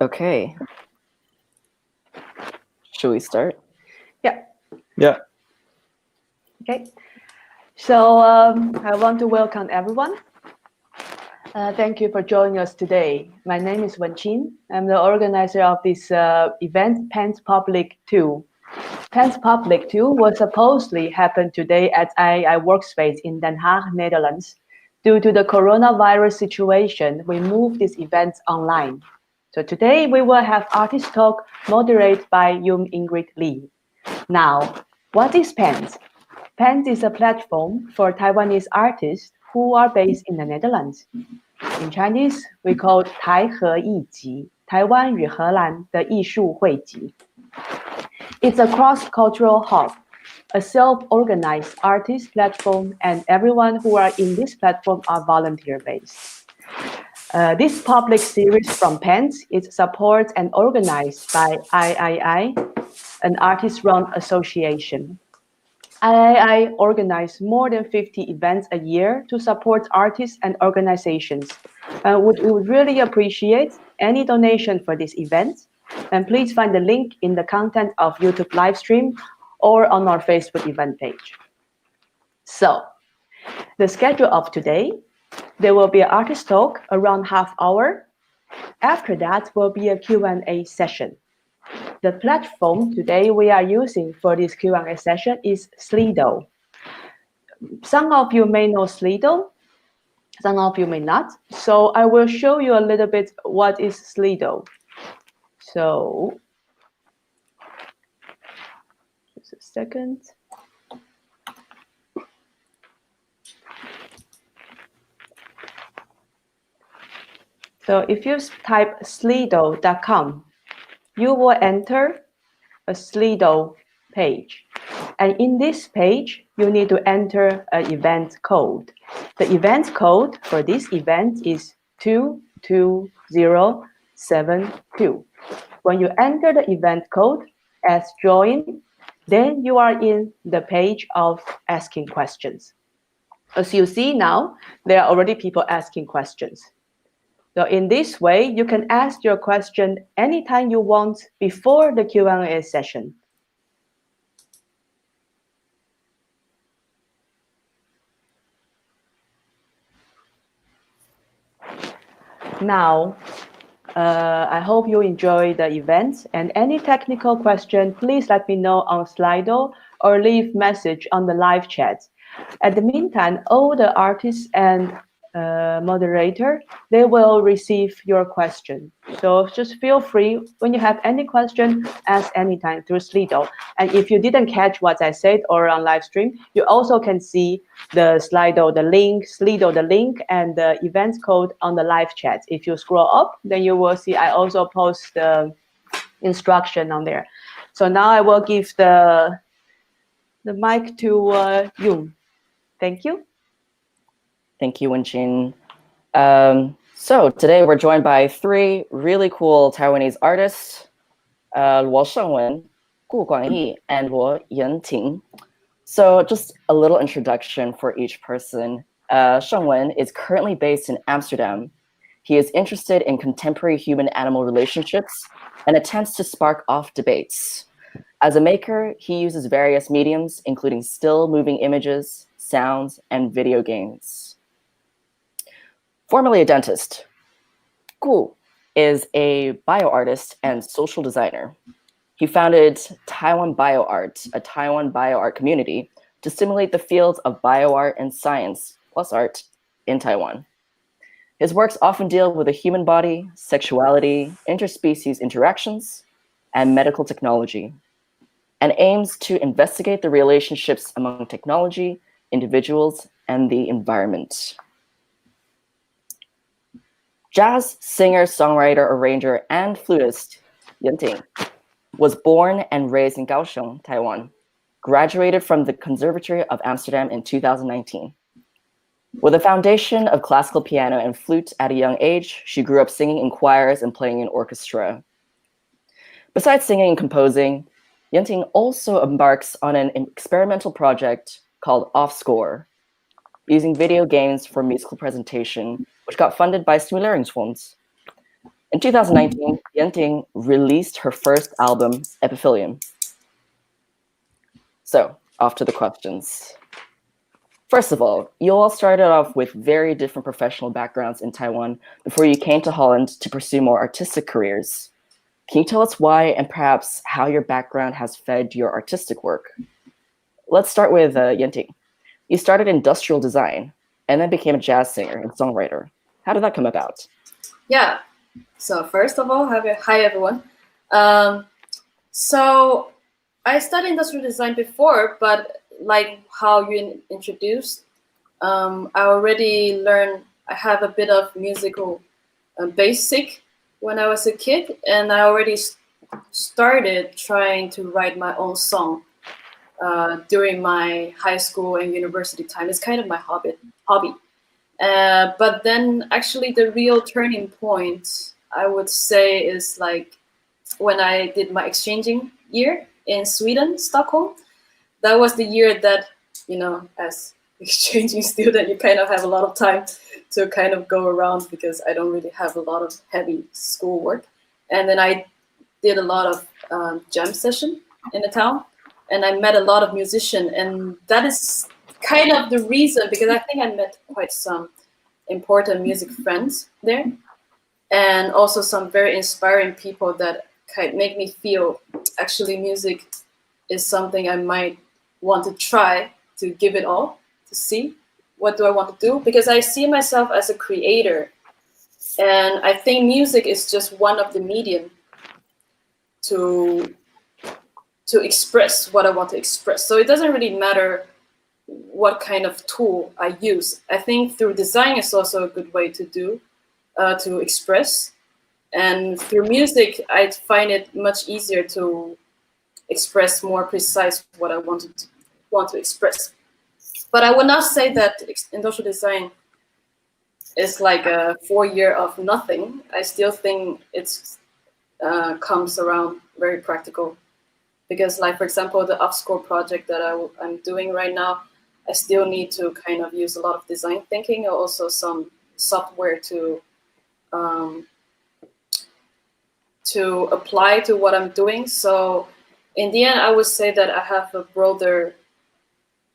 Okay. Should we start? Yeah. Okay. So I want to welcome everyone. Thank you for joining us today. My name is Wen Chin. I'm the organizer of this event, PANT Public 2. PANT Public 2 was supposedly happen today at II Workspace in Den Haag, Netherlands. Due to the coronavirus situation, we moved this event online. So today we will have artist talk moderated by Ingrid Lee. Now, what is PANT? PANT is a platform for Taiwanese artists who are based in the Netherlands. In Chinese, we call 台荷艺集, Taiwan 与荷兰的艺术汇集. It's a cross-cultural hub, a self-organized artist platform, and everyone who are in this platform are volunteer-based. This public series from PANT is supported and organized by III, an artist-run association. III organizes more than 50 events a year to support artists and organizations. We would really appreciate any donation for this event. And please find the link in the content of YouTube Livestream or on our Facebook event page. So, the schedule of today, there will be an artist talk around half hour. After that will be a Q&A session. The platform today we are using for this Q&A session is Slido. Some of you may know Slido, some of you may not. So I will show you a little bit what is Slido. So, just a second. So if you type slido.com, you will enter a Slido page. And in this page, you need to enter an event code. The event code for this event is 22072. When you enter the event code as join, then you are in the page of asking questions. As you see now, there are already people asking questions. So in this way, you can ask your question anytime you want before the Q&A session. Now, I hope you enjoy the event, and any technical question, please let me know on Slido or leave message on the live chat. At the meantime, all the artists and moderator, they will receive your question. So just feel free, when you have any question, ask anytime through Slido. And if you didn't catch what I said or on live stream, you also can see the Slido, the link, Slido, the link, and the event code on the live chat. If you scroll up, then you will see I also post the instruction on there. So now I will give the mic to Yung. Thank you. Thank you, Wen Chin. So today we're joined by three really cool Taiwanese artists, Seng-Wen, Kuang-Yi, and Yen-Ting. So just a little introduction for each person. Seng-Wen is currently based in Amsterdam. He is interested in contemporary human-animal relationships and attempts to spark off debates. As a maker, he uses various mediums, including still moving images, sounds, and video games. Formerly a dentist, Ku is a bioartist and social designer. He founded Taiwan BioArt, a Taiwan bioart community, to stimulate the fields of bioart and science plus art in Taiwan. His works often deal with the human body, sexuality, interspecies interactions, and medical technology, and aims to investigate the relationships among technology, individuals, and the environment. Jazz singer, songwriter, arranger, and flutist Yen-Ting was born and raised in Kaohsiung, Taiwan, graduated from the Conservatory of Amsterdam in 2019. With a foundation of classical piano and flute at a young age, she grew up singing in choirs and playing in orchestra. Besides singing and composing, Yen-Ting also embarks on an experimental project called Offscore, using video games for musical presentation, which got funded by Stimuleringsfonds. In 2019, Yen-Ting released her first album, Epiphyllum. So, off to the questions. First of all, you all started off with very different professional backgrounds in Taiwan before you came to Holland to pursue more artistic careers. Can you tell us why and perhaps how your background has fed your artistic work? Let's start with Yen-Ting. You started industrial design and then became a jazz singer and songwriter. How did that come about? Yeah. So first of all, hi everyone. So I studied industrial design before, but like how you introduced, I already learned. I have a bit of musical basic when I was a kid, and I already started trying to write my own song during my high school and university time. It's kind of my hobby. But then actually the real turning point, I would say, is like when I did my exchanging year in Sweden, Stockholm. That was the year that, as exchanging student, you kind of have a lot of time to kind of go around because I don't really have a lot of heavy schoolwork. And then I did a lot of jam session in the town, and I met a lot of musicians, and that is kind of the reason, because I think I met quite some important music friends there, and also some very inspiring people that kind of make me feel actually music is something I might want to try to give it all, to see what do I want to do, because I see myself as a creator, and I think music is just one of the medium to express what I want to express. So it doesn't really matter what kind of tool I use. I think through design is also a good way to do, to express. And through music, I find it much easier to express more precise what I want to express. But I would not say that industrial design is like a 4 year of nothing. I still think it's comes around very practical, because like, for example, the upscore project that I'm doing right now, I still need to kind of use a lot of design thinking, and also some software to apply to what I'm doing. So in the end, I would say that I have a broader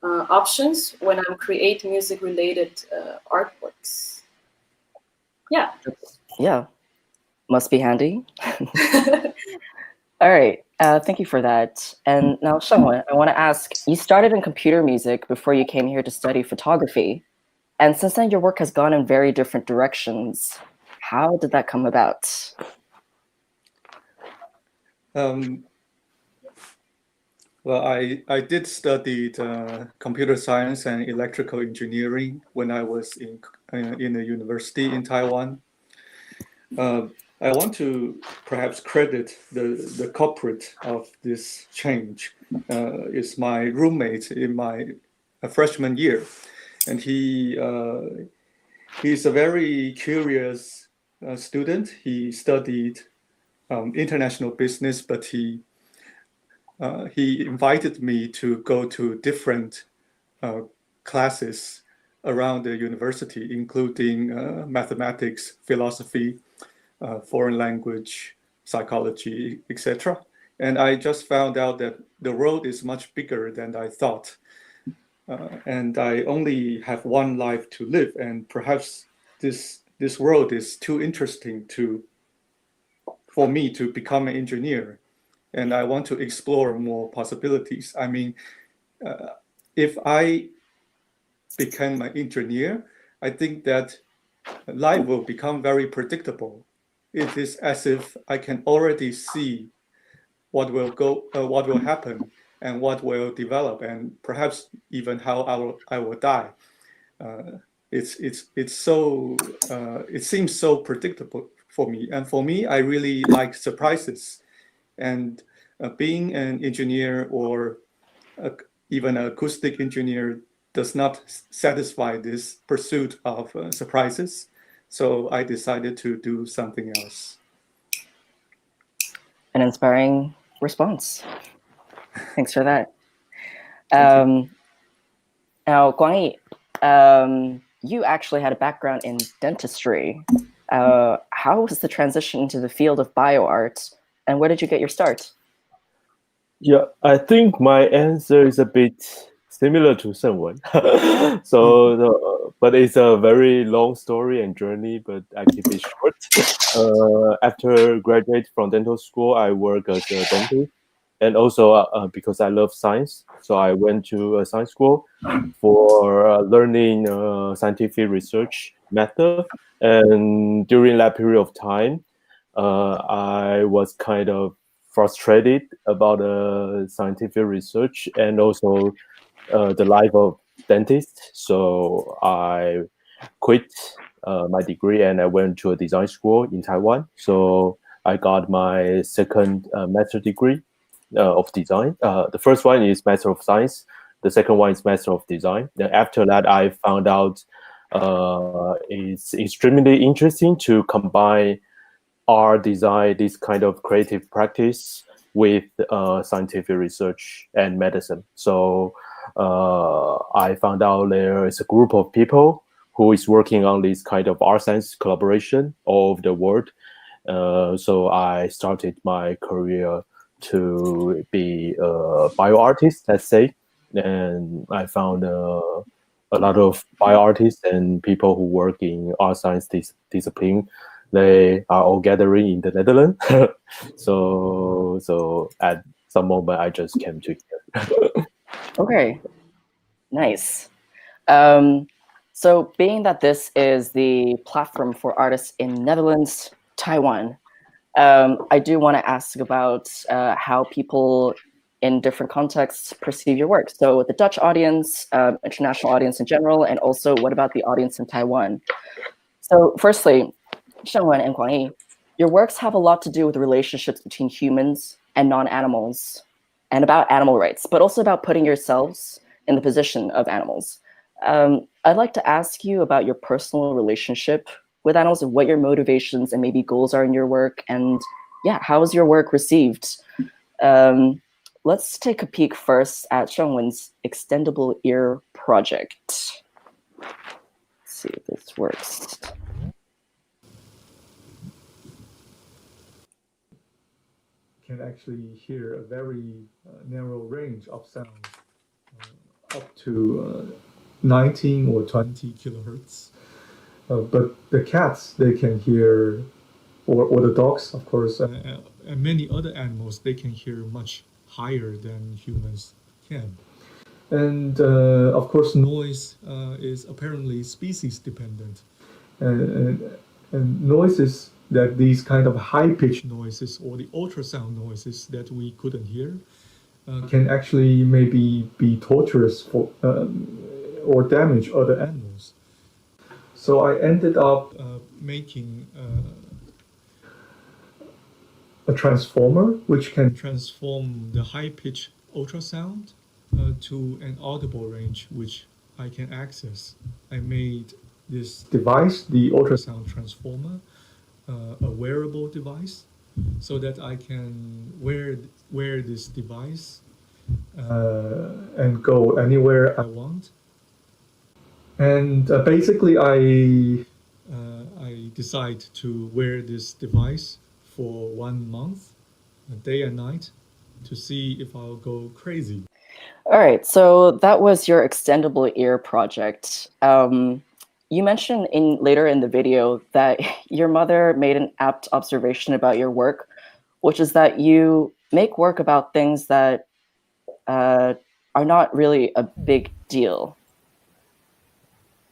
options when I'm creating music related artworks. Yeah. Yeah, must be handy. All right, thank you for that. And now, Seng-Wen, I want to ask, you started in computer music before you came here to study photography. And since then, your work has gone in very different directions. How did that come about? Well, I did study computer science and electrical engineering when I was in a university in Taiwan. I want to perhaps credit the culprit of this change is my roommate in my freshman year, and he's a very curious student. He studied international business, but he invited me to go to different classes around the university, including mathematics, philosophy, foreign language, psychology, etc. And I just found out that the world is much bigger than I thought. And I only have one life to live, and perhaps this world is too interesting for me to become an engineer. And I want to explore more possibilities. I mean, if I become an engineer, I think that life will become very predictable. It is as if I can already see what will happen, and what will develop, and perhaps even how I will die. It's so it seems so predictable for me, and for me, I really like surprises. And being an engineer or even an acoustic engineer does not satisfy this pursuit of surprises. So I decided to do something else. An inspiring response. Thanks for that. Now, Kuang-Yi, you actually had a background in dentistry. How was the transition into the field of bioart, and where did you get your start? Yeah, I think my answer is a bit similar to Seng-Wen. But it's a very long story and journey, but I keep it short. After graduate from dental school, I work as a dentist, and also because I love science, so I went to a science school for learning scientific research method. And during that period of time, I was kind of frustrated about scientific research and also the life of dentist. So I quit my degree and I went to a design school in Taiwan. So I got my second master degree of design. The first one is Master of Science. The second one is Master of Design. Then after that, I found out it's extremely interesting to combine art, design, this kind of creative practice with scientific research and medicine. So I found out there is a group of people who is working on this kind of art science collaboration all over the world. So I started my career to be a bio artist, let's say, and I found a lot of bio artists and people who work in art science discipline. They are all gathering in the Netherlands. So at some moment, I just came to here. Okay, nice. So being that this is the platform for artists in Netherlands, Taiwan, I do want to ask about how people in different contexts perceive your work. So the Dutch audience, international audience in general, and also what about the audience in Taiwan? So firstly, Seng-Wen and Kuang-Yi, your works have a lot to do with relationships between humans and non-animals, and about animal rights, but also about putting yourselves in the position of animals. I'd like to ask you about your personal relationship with animals and what your motivations and maybe goals are in your work. And yeah, how is your work received? Let's take a peek first at Seng-Wen's extendable ear project. Let's see if this works. Can actually hear a very narrow range of sound, up to 19 or 20 kilohertz. But the cats, they can hear, or the dogs, of course, and many other animals, they can hear much higher than humans can. And of course, noise is apparently species dependent. And noises that these kind of high-pitched noises or the ultrasound noises that we couldn't hear can actually maybe be torturous for or damage other animals. So I ended up making a transformer which can transform the high-pitched ultrasound to an audible range which I can access. I made this device, the ultrasound transformer, a wearable device, so that I can wear this device and go anywhere I want. And basically, I decide to wear this device for 1 month, day and night, to see if I'll go crazy. All right, so that was your extendable ear project. You mentioned later in the video that your mother made an apt observation about your work, which is that you make work about things that are not really a big deal.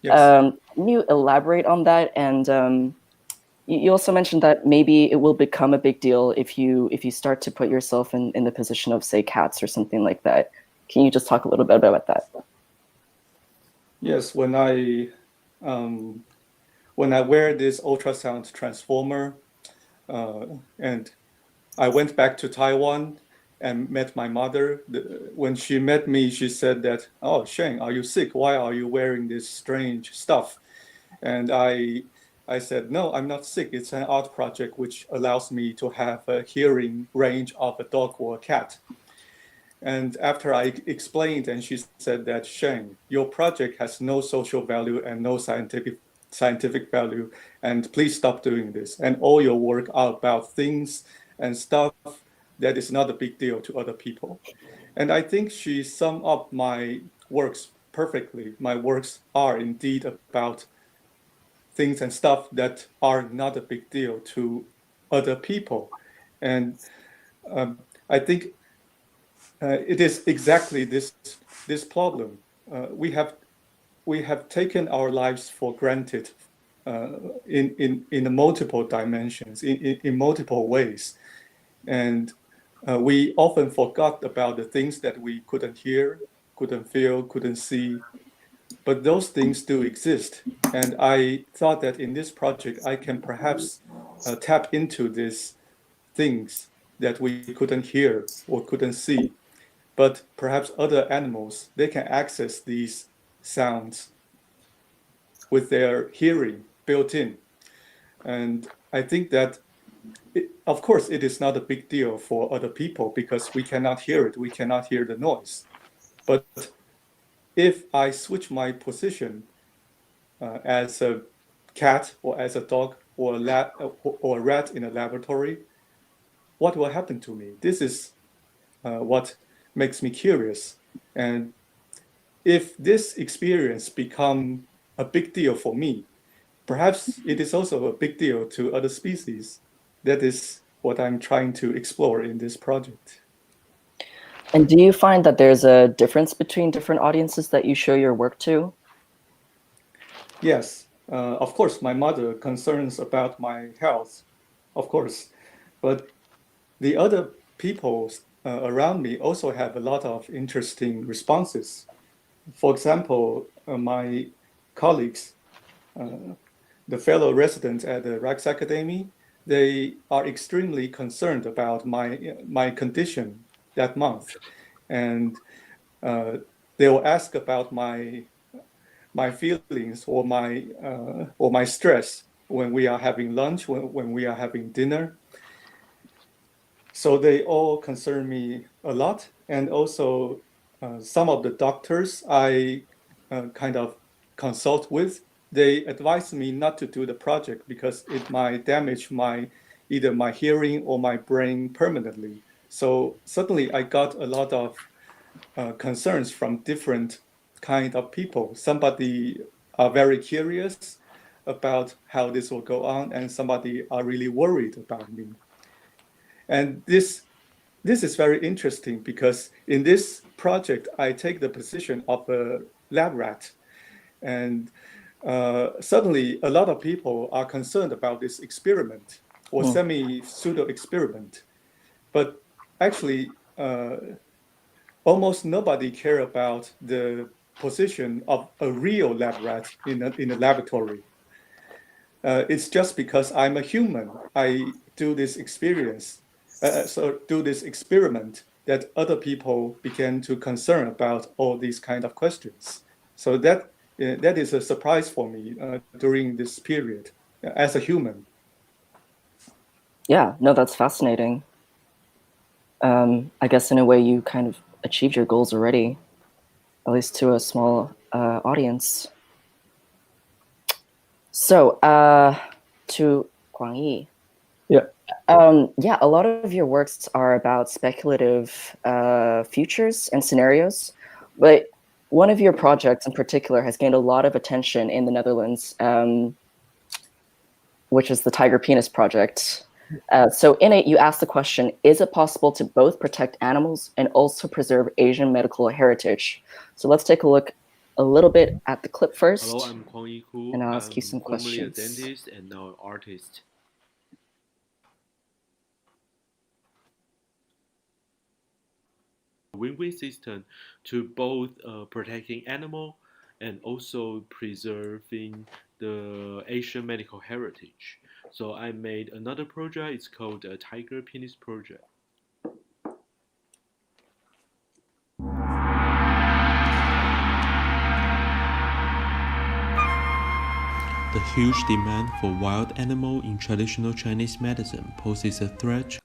Yes. Can you elaborate on that? And you also mentioned that maybe it will become a big deal if you start to put yourself in the position of, say, cats or something like that. Can you just talk a little bit about that? Yes, when I wear this ultrasound transformer, and I went back to Taiwan and met my mother. When she met me, she said that, "Oh, Sheng, are you sick? Why are you wearing this strange stuff?" And I said, "No, I'm not sick. It's an art project which allows me to have a hearing range of a dog or a cat." And after I explained, and she said that, "Sheng, your project has no social value and no scientific value, and please stop doing this. And all your work are about things and stuff that is not a big deal to other people. And I think she summed up my works perfectly. My works are indeed about things and stuff that are not a big deal to other people. And I think it is exactly this problem. We have taken our lives for granted in multiple dimensions, in multiple ways, and we often forgot about the things that we couldn't hear, couldn't feel, couldn't see, but those things do exist. And I thought that in this project, I can perhaps tap into these things that we couldn't hear or couldn't see. But perhaps other animals, they can access these sounds with their hearing built in. And I think that, of course, it is not a big deal for other people because we cannot hear it. We cannot hear the noise. But if I switch my position as a cat or as a dog or a rat in a laboratory, what will happen to me? This is what makes me curious. And if this experience become a big deal for me, perhaps it is also a big deal to other species. That is what I'm trying to explore in this project. And do you find that there's a difference between different audiences that you show your work to? Yes, of course, my mother concerns about my health, of course, but the other people around me also have a lot of interesting responses. For example, my colleagues, the fellow residents at the Rijksakademie, they are extremely concerned about my condition that month, and they will ask about my feelings or my stress when we are having lunch, when we are having dinner. So they all concern me a lot, and also some of the doctors I kind of consult with, they advise me not to do the project because it might damage either my hearing or my brain permanently. So suddenly I got a lot of concerns from different kind of people. Somebody are very curious about how this will go on, and somebody are really worried about me. And this is very interesting because in this project, I take the position of a lab rat. And suddenly, a lot of people are concerned about this experiment or semi-pseudo experiment. But actually, almost nobody care about the position of a real lab rat in a laboratory. It's just because I'm a human, I do this experience, do this experiment that other people began to concern about all these kind of questions. So that is a surprise for me during this period as a human. Yeah, no, that's fascinating. I guess in a way you kind of achieved your goals already, at least to a small audience. So to Kuang-Yi. Yeah. Yeah, a lot of your works are about speculative futures and scenarios, but one of your projects in particular has gained a lot of attention in the Netherlands, which is the Tiger Penis Project. So in it, you ask the question, is it possible to both protect animals and also preserve Asian medical heritage? So let's take a look a little bit at the clip first. Hello, I'm Kuang-Yi Ku. And I'll ask you some formerly a questions. dentist and now an artist. Win-win system to both protecting animal and also preserving the Asian medical heritage. So I made another project. It's called the Tiger Penis Project. The huge demand for wild animal in traditional Chinese medicine poses a threat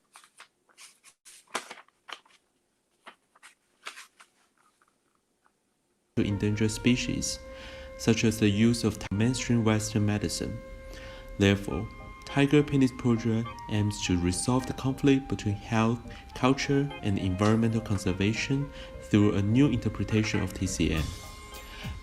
to endangered species. such as the use of mainstream Western medicine. Therefore, Tiger Penis Project aims to resolve the conflict between health, culture, and environmental conservation through a new interpretation of TCM.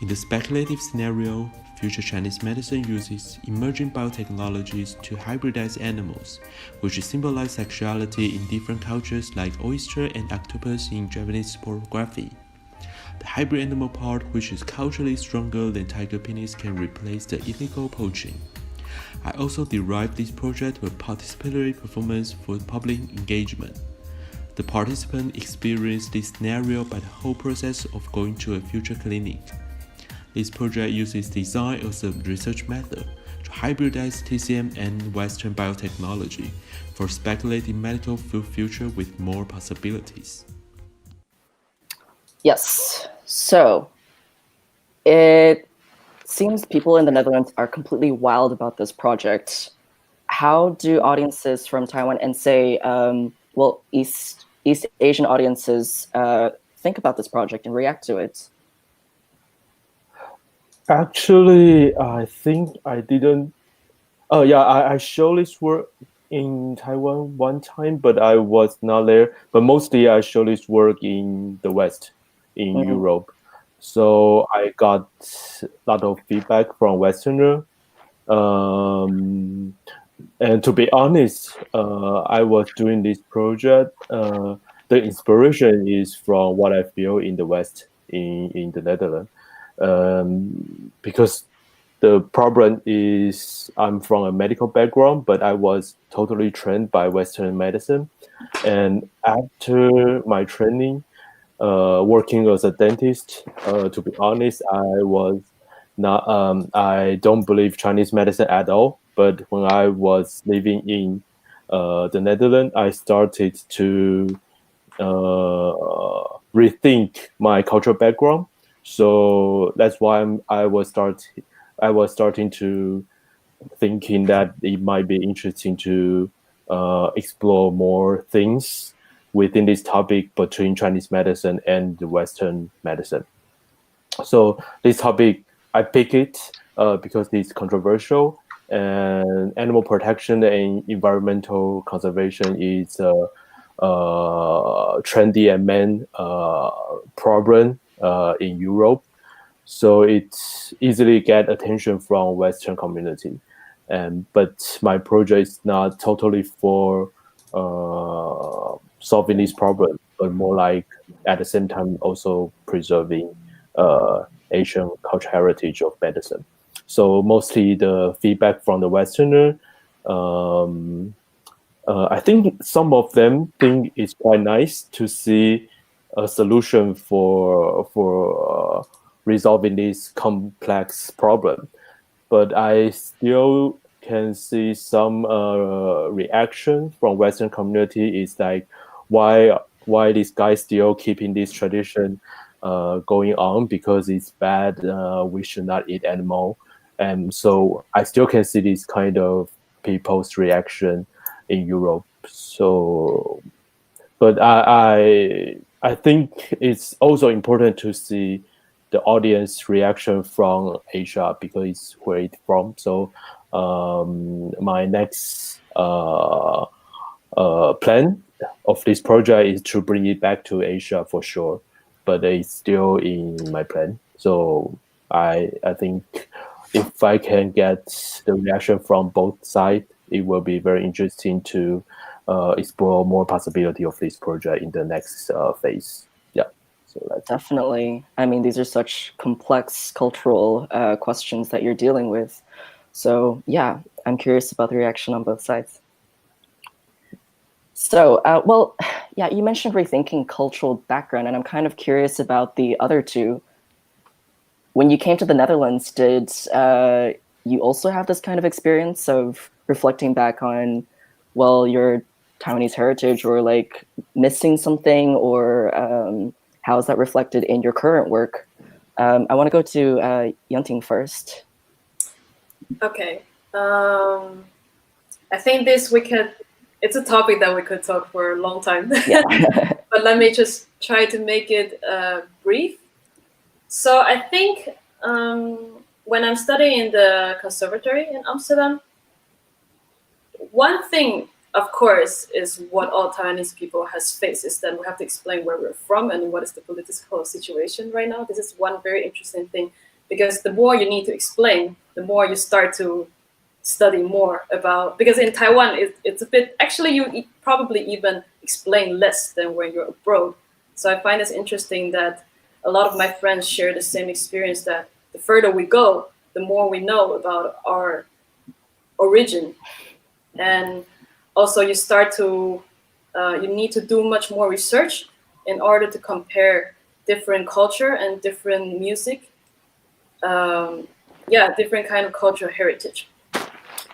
In the speculative scenario, future Chinese medicine uses emerging biotechnologies to hybridize animals, which symbolize sexuality in different cultures like oyster and octopus in Japanese pornography. The hybrid animal part, which is culturally stronger than tiger penis, can replace the illegal poaching. I also derived this project with participatory performance for public engagement. The participant experienced this scenario by the whole process of going to a future clinic. This project uses design as a research method to hybridize TCM and Western biotechnology for speculative medical field future with more possibilities. Yes. So it seems people in the Netherlands are completely wild about this project. How do audiences from Taiwan and say, East Asian audiences think about this project and react to it? Actually, I think I didn't. Oh yeah, I showed this work in Taiwan one time, but I was not there. But mostly I showed this work in the West, in Europe. So I got a lot of feedback from Westerner. And to be honest, I was doing this project. The inspiration is from what I feel in the West, in the Netherlands. Because the problem is I'm from a medical background, but I was totally trained by Western medicine. And after my training, working as a dentist, to be honest, I was not. I don't believe Chinese medicine at all. But when I was living in the Netherlands, I started to rethink my cultural background. So that's why I was starting to thinking that it might be interesting to explore more things within this topic between Chinese medicine and the Western medicine. So this topic, I pick it because it's controversial, and animal protection and environmental conservation is a trendy and main problem in Europe. So it easily get attention from Western community. But my project is not totally for solving this problem, but more like at the same time also preserving Asian cultural heritage of medicine. So mostly the feedback from the Westerner, I think some of them think it's quite nice to see a solution for resolving this complex problem. But I still can see some reaction from Western community is like, why this guy still keeping this tradition going on, because it's bad, we should not eat animal. And so I still can see this kind of people's reaction in Europe. So, but I think it's also important to see the audience reaction from Asia, because it's where it's from. So my next plan of this project is to bring it back to Asia for sure, but it's still in my plan. So I think if I can get the reaction from both sides, it will be very interesting to explore more possibility of this project in the next phase. Yeah, so that's Definitely. I mean, these are such complex cultural questions that you're dealing with. So yeah, I'm curious about the reaction on both sides. So, yeah, you mentioned rethinking cultural background, and I'm kind of curious about the other two. When you came to the Netherlands, did you also have this kind of experience of reflecting back on, your Taiwanese heritage, or like missing something, or how is that reflected in your current work? I want to go to Yen-Ting first. Okay. I think it's a topic that we could talk for a long time. Yeah. But let me just try to make it brief. So I think when I'm studying in the conservatory in Amsterdam, one thing, of course, is what all Taiwanese people has faced is that we have to explain where we're from and what is the political situation right now. This is one very interesting thing, because the more you need to explain, the more you start to study more about, because in Taiwan, it's a bit, actually you probably even explain less than when you're abroad. So I find this interesting that a lot of my friends share the same experience, that the further we go, the more we know about our origin. And also you start to, you need to do much more research in order to compare different culture and different music. Different kind of cultural heritage.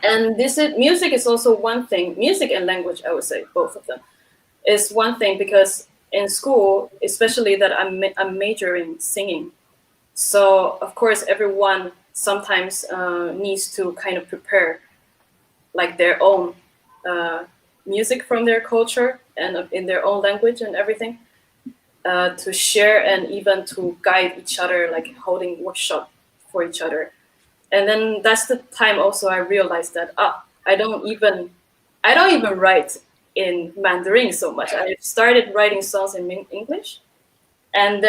And music is also one thing, music and language, I would say, both of them, is one thing, because in school, especially that I'm majoring singing. So of course, everyone sometimes needs to kind of prepare like their own music from their culture and in their own language and everything, to share and even to guide each other, like holding workshop for each other. And then that's the time also I realized that I don't even write in Mandarin so much. I started writing songs in English, and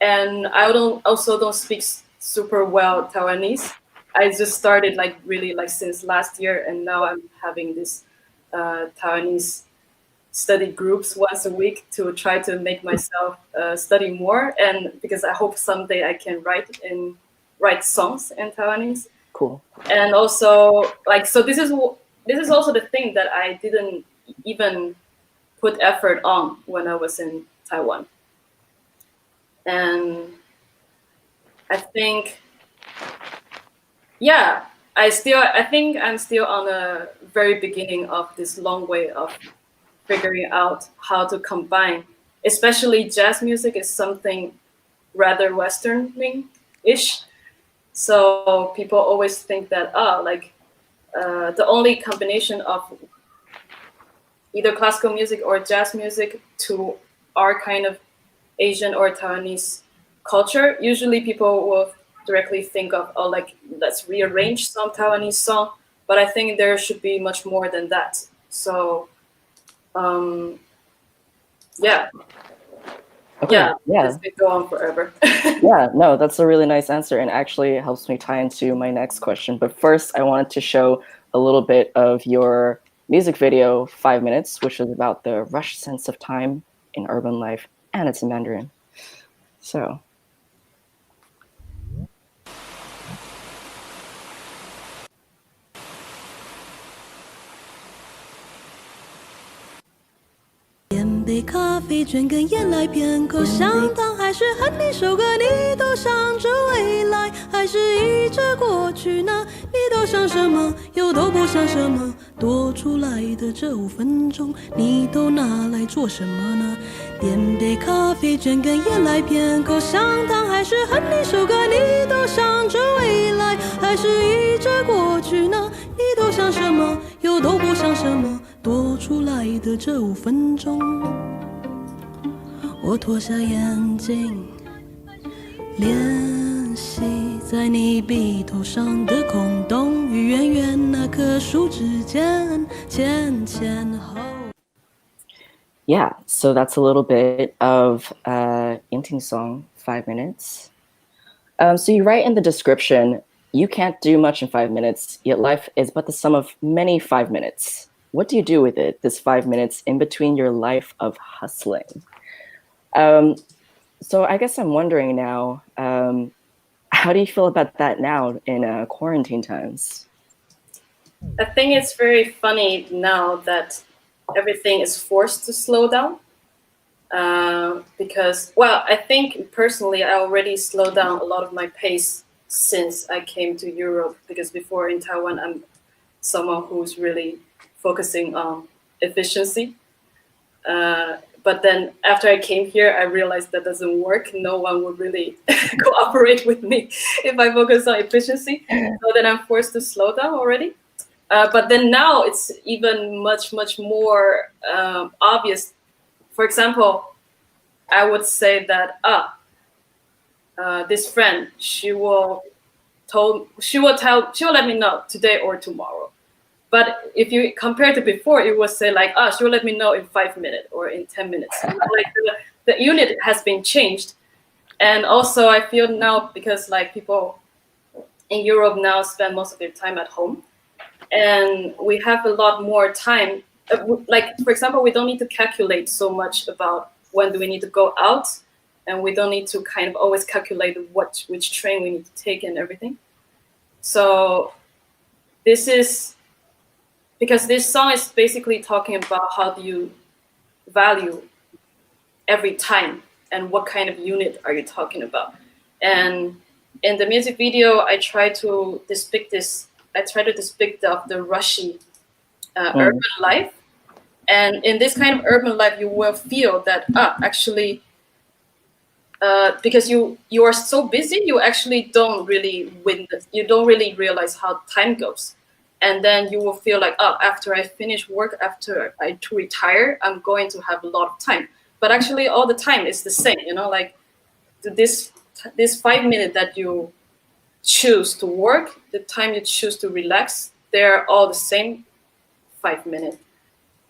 I don't speak super well Taiwanese. I just started like really like since last year, and now I'm having this Taiwanese study groups once a week to try to make myself study more, and because I hope someday I can write songs in Taiwanese. Cool. And also like, so this is also the thing that I didn't even put effort on when I was in Taiwan. And I think, I think I'm still on the very beginning of this long way of figuring out how to combine, especially jazz music is something rather Western-ish. So people always think that, the only combination of either classical music or jazz music to our kind of Asian or Taiwanese culture, usually people will directly think of, let's rearrange some Taiwanese song. But I think there should be much more than that. So, Okay, this could go on forever. Yeah, no, that's a really nice answer, and actually helps me tie into my next question. But first, I wanted to show a little bit of your music video, 5 minutes, which is about the rushed sense of time in urban life, and it's in Mandarin. So. 点杯咖啡，卷根烟来片口香糖，还是哼你首歌？你都想着未来，还是忆着过去呢？你都想什么，又都不想什么？多出来的这5分钟，你都拿来做什么呢？点杯咖啡，卷根烟来片口香糖，还是哼你首歌？你都想着未来，还是忆着过去呢？你都想什么，又都不想什么？多出来的这5分钟，我脱下眼镜，练习在你鼻头上的空洞，与远远那棵树之间，前前后。 Yeah, so that's a little bit of Yen-Ting song, 5 minutes. So you write in the description, you can't do much in 5 minutes, yet life is but the sum of many 5 minutes. What do you do with it, this 5 minutes in between your life of hustling? So I guess I'm wondering now, how do you feel about that now in quarantine times? I think it's very funny now that everything is forced to slow down. Because, well, I think personally I already slowed down a lot of my pace since I came to Europe, because before in Taiwan I'm someone who's really focusing on efficiency. But then after I came here, I realized that doesn't work. No one would really cooperate with me if I focus on efficiency. So then I'm forced to slow down already. But then now it's even much more obvious. For example, I would say that this friend, she will let me know today or tomorrow. But if you compare to before, it would say like, oh, she will let me know in 5 minutes or in 10 minutes. Like the unit has been changed. And also I feel now, because like people in Europe now spend most of their time at home, and we have a lot more time. Like, for example, we don't need to calculate so much about when do we need to go out, and we don't need to kind of always calculate which train we need to take and everything. So this is because this song is basically talking about how do you value every time and what kind of unit are you talking about. And in the music video, I try to depict the rushy urban life. And in this kind of urban life, you will feel that actually, because you are so busy, you actually don't really you don't really realize how time goes. And then you will feel like, oh, after I finish work, after I retire, I'm going to have a lot of time. But actually, all the time is the same, you know, like this 5 minutes that you choose to work, the time you choose to relax, they're all the same 5 minutes.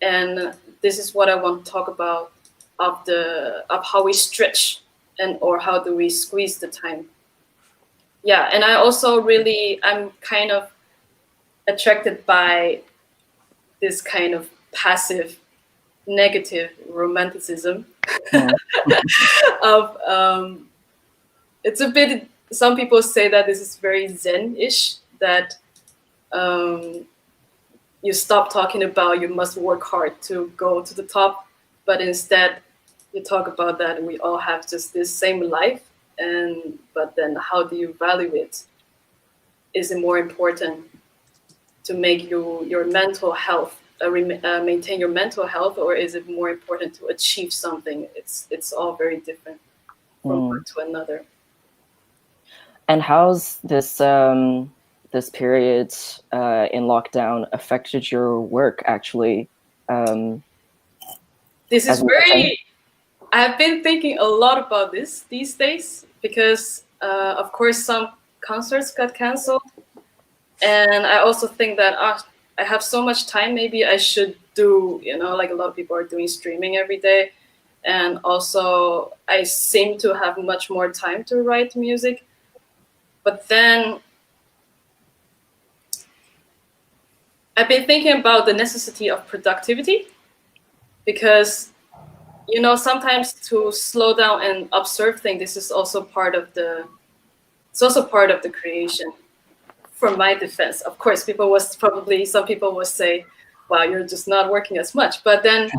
And this is what I want to talk about of how we stretch or how do we squeeze the time. Yeah, and I also I'm kind of attracted by this kind of passive negative romanticism of it's a bit, some people say that this is very Zen-ish, that you stop talking about you must work hard to go to the top, but instead you talk about that we all have just this same life, but then how do you value it? Is it more important to make your mental health, maintain your mental health, or is it more important to achieve something? It's all very different from one to another. And how's this this period in lockdown affected your work, actually? This is I've been thinking a lot about this these days, because of course some concerts got canceled. And I also think that I have so much time, maybe I should do, you know, like a lot of people are doing streaming every day. And also I seem to have much more time to write music. But then I've been thinking about the necessity of productivity, because, you know, sometimes to slow down and observe things, this is also part of the creation. For my defense, of course, some people will say, wow, you're just not working as much. But then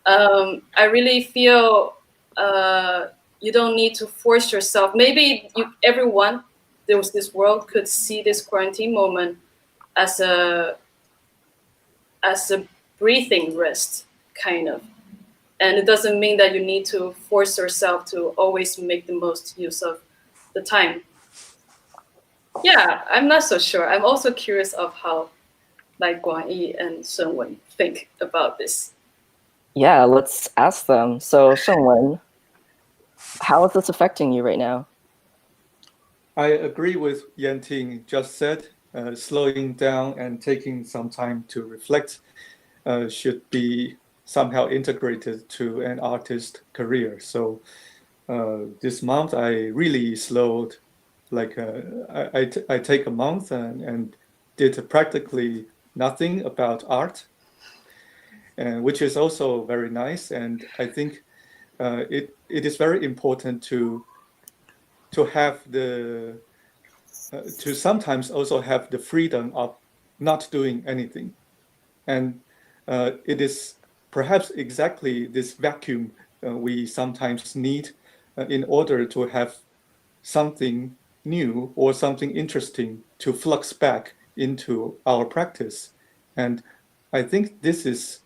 I really feel you don't need to force yourself. Maybe everyone, this world could see this quarantine moment as a breathing rest, kind of. And it doesn't mean that you need to force yourself to always make the most use of the time. Yeah, I'm not so sure. I'm also curious of how like Kuang-Yi and Seng-Wen think about this. Yeah, let's ask them. So Seng-Wen, how is this affecting you right now? I agree with Yen-Ting just said. Slowing down and taking some time to reflect should be somehow integrated to an artist career. So this month I really slowed. Like I take a month and did practically nothing about art, which is also very nice. And I think it is very important to have to sometimes also have the freedom of not doing anything. And it is perhaps exactly this vacuum we sometimes need in order to have something new or something interesting to flux back into our practice. And I think this is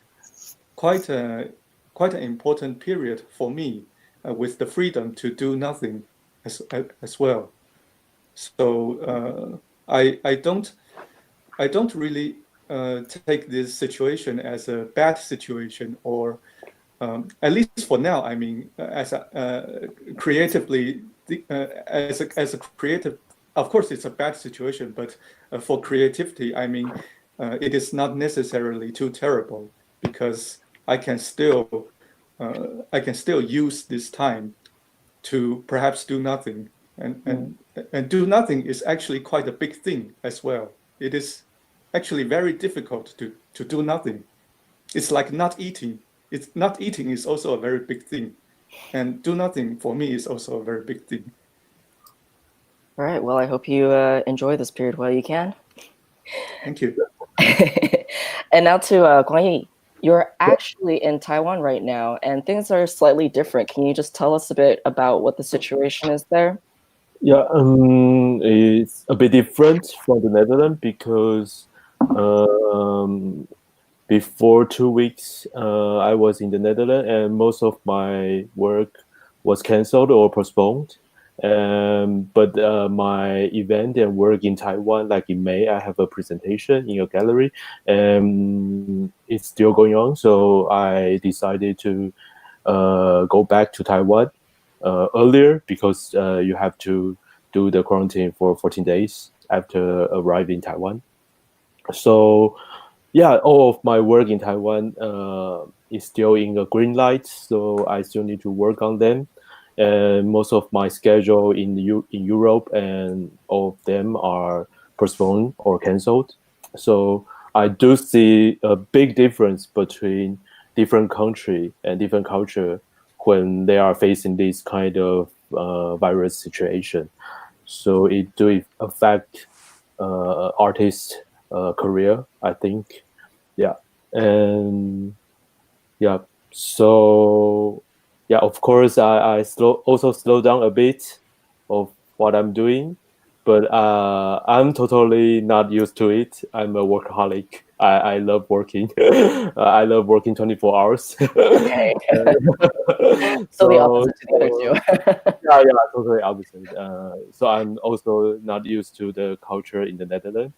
quite an important period for me, with the freedom to do nothing as well. So I don't really take this situation as a bad situation, or at least for now. I mean, as creatively as a creative, of course, it's a bad situation, but for creativity, I mean, it is not necessarily too terrible because I can still use this time to perhaps do nothing, and do nothing is actually quite a big thing as well. It is actually very difficult to do nothing. It's like not eating. It's not eating is also a very big thing, and do nothing for me is also a very big thing. All right. Well, I hope you enjoy this period while you can. Thank you. And now to Kuang-Yi. You're actually in Taiwan right now, and things are slightly different. Can you just tell us a bit about what the situation is there? Yeah, it's a bit different from the Netherlands because before 2 weeks, I was in the Netherlands and most of my work was cancelled or postponed. But my event and work in Taiwan, like in May, I have a presentation in a gallery, and it's still going on. So I decided to go back to Taiwan earlier because you have to do the quarantine for 14 days after arriving in Taiwan. So yeah, all of my work in Taiwan is still in a green light, so I still need to work on them. And most of my schedule in Europe, and all of them are postponed or cancelled. So I do see a big difference between different country and different culture when they are facing this kind of virus situation. So it do affect artists' career, I think. Yeah, and yeah, so yeah, of course, I also slow down a bit of what I'm doing, but I'm totally not used to it. I'm a workaholic. I love working. I love working 24 hours. Okay. So the opposite to the other two. Yeah, totally opposite. So I'm also not used to the culture in the Netherlands.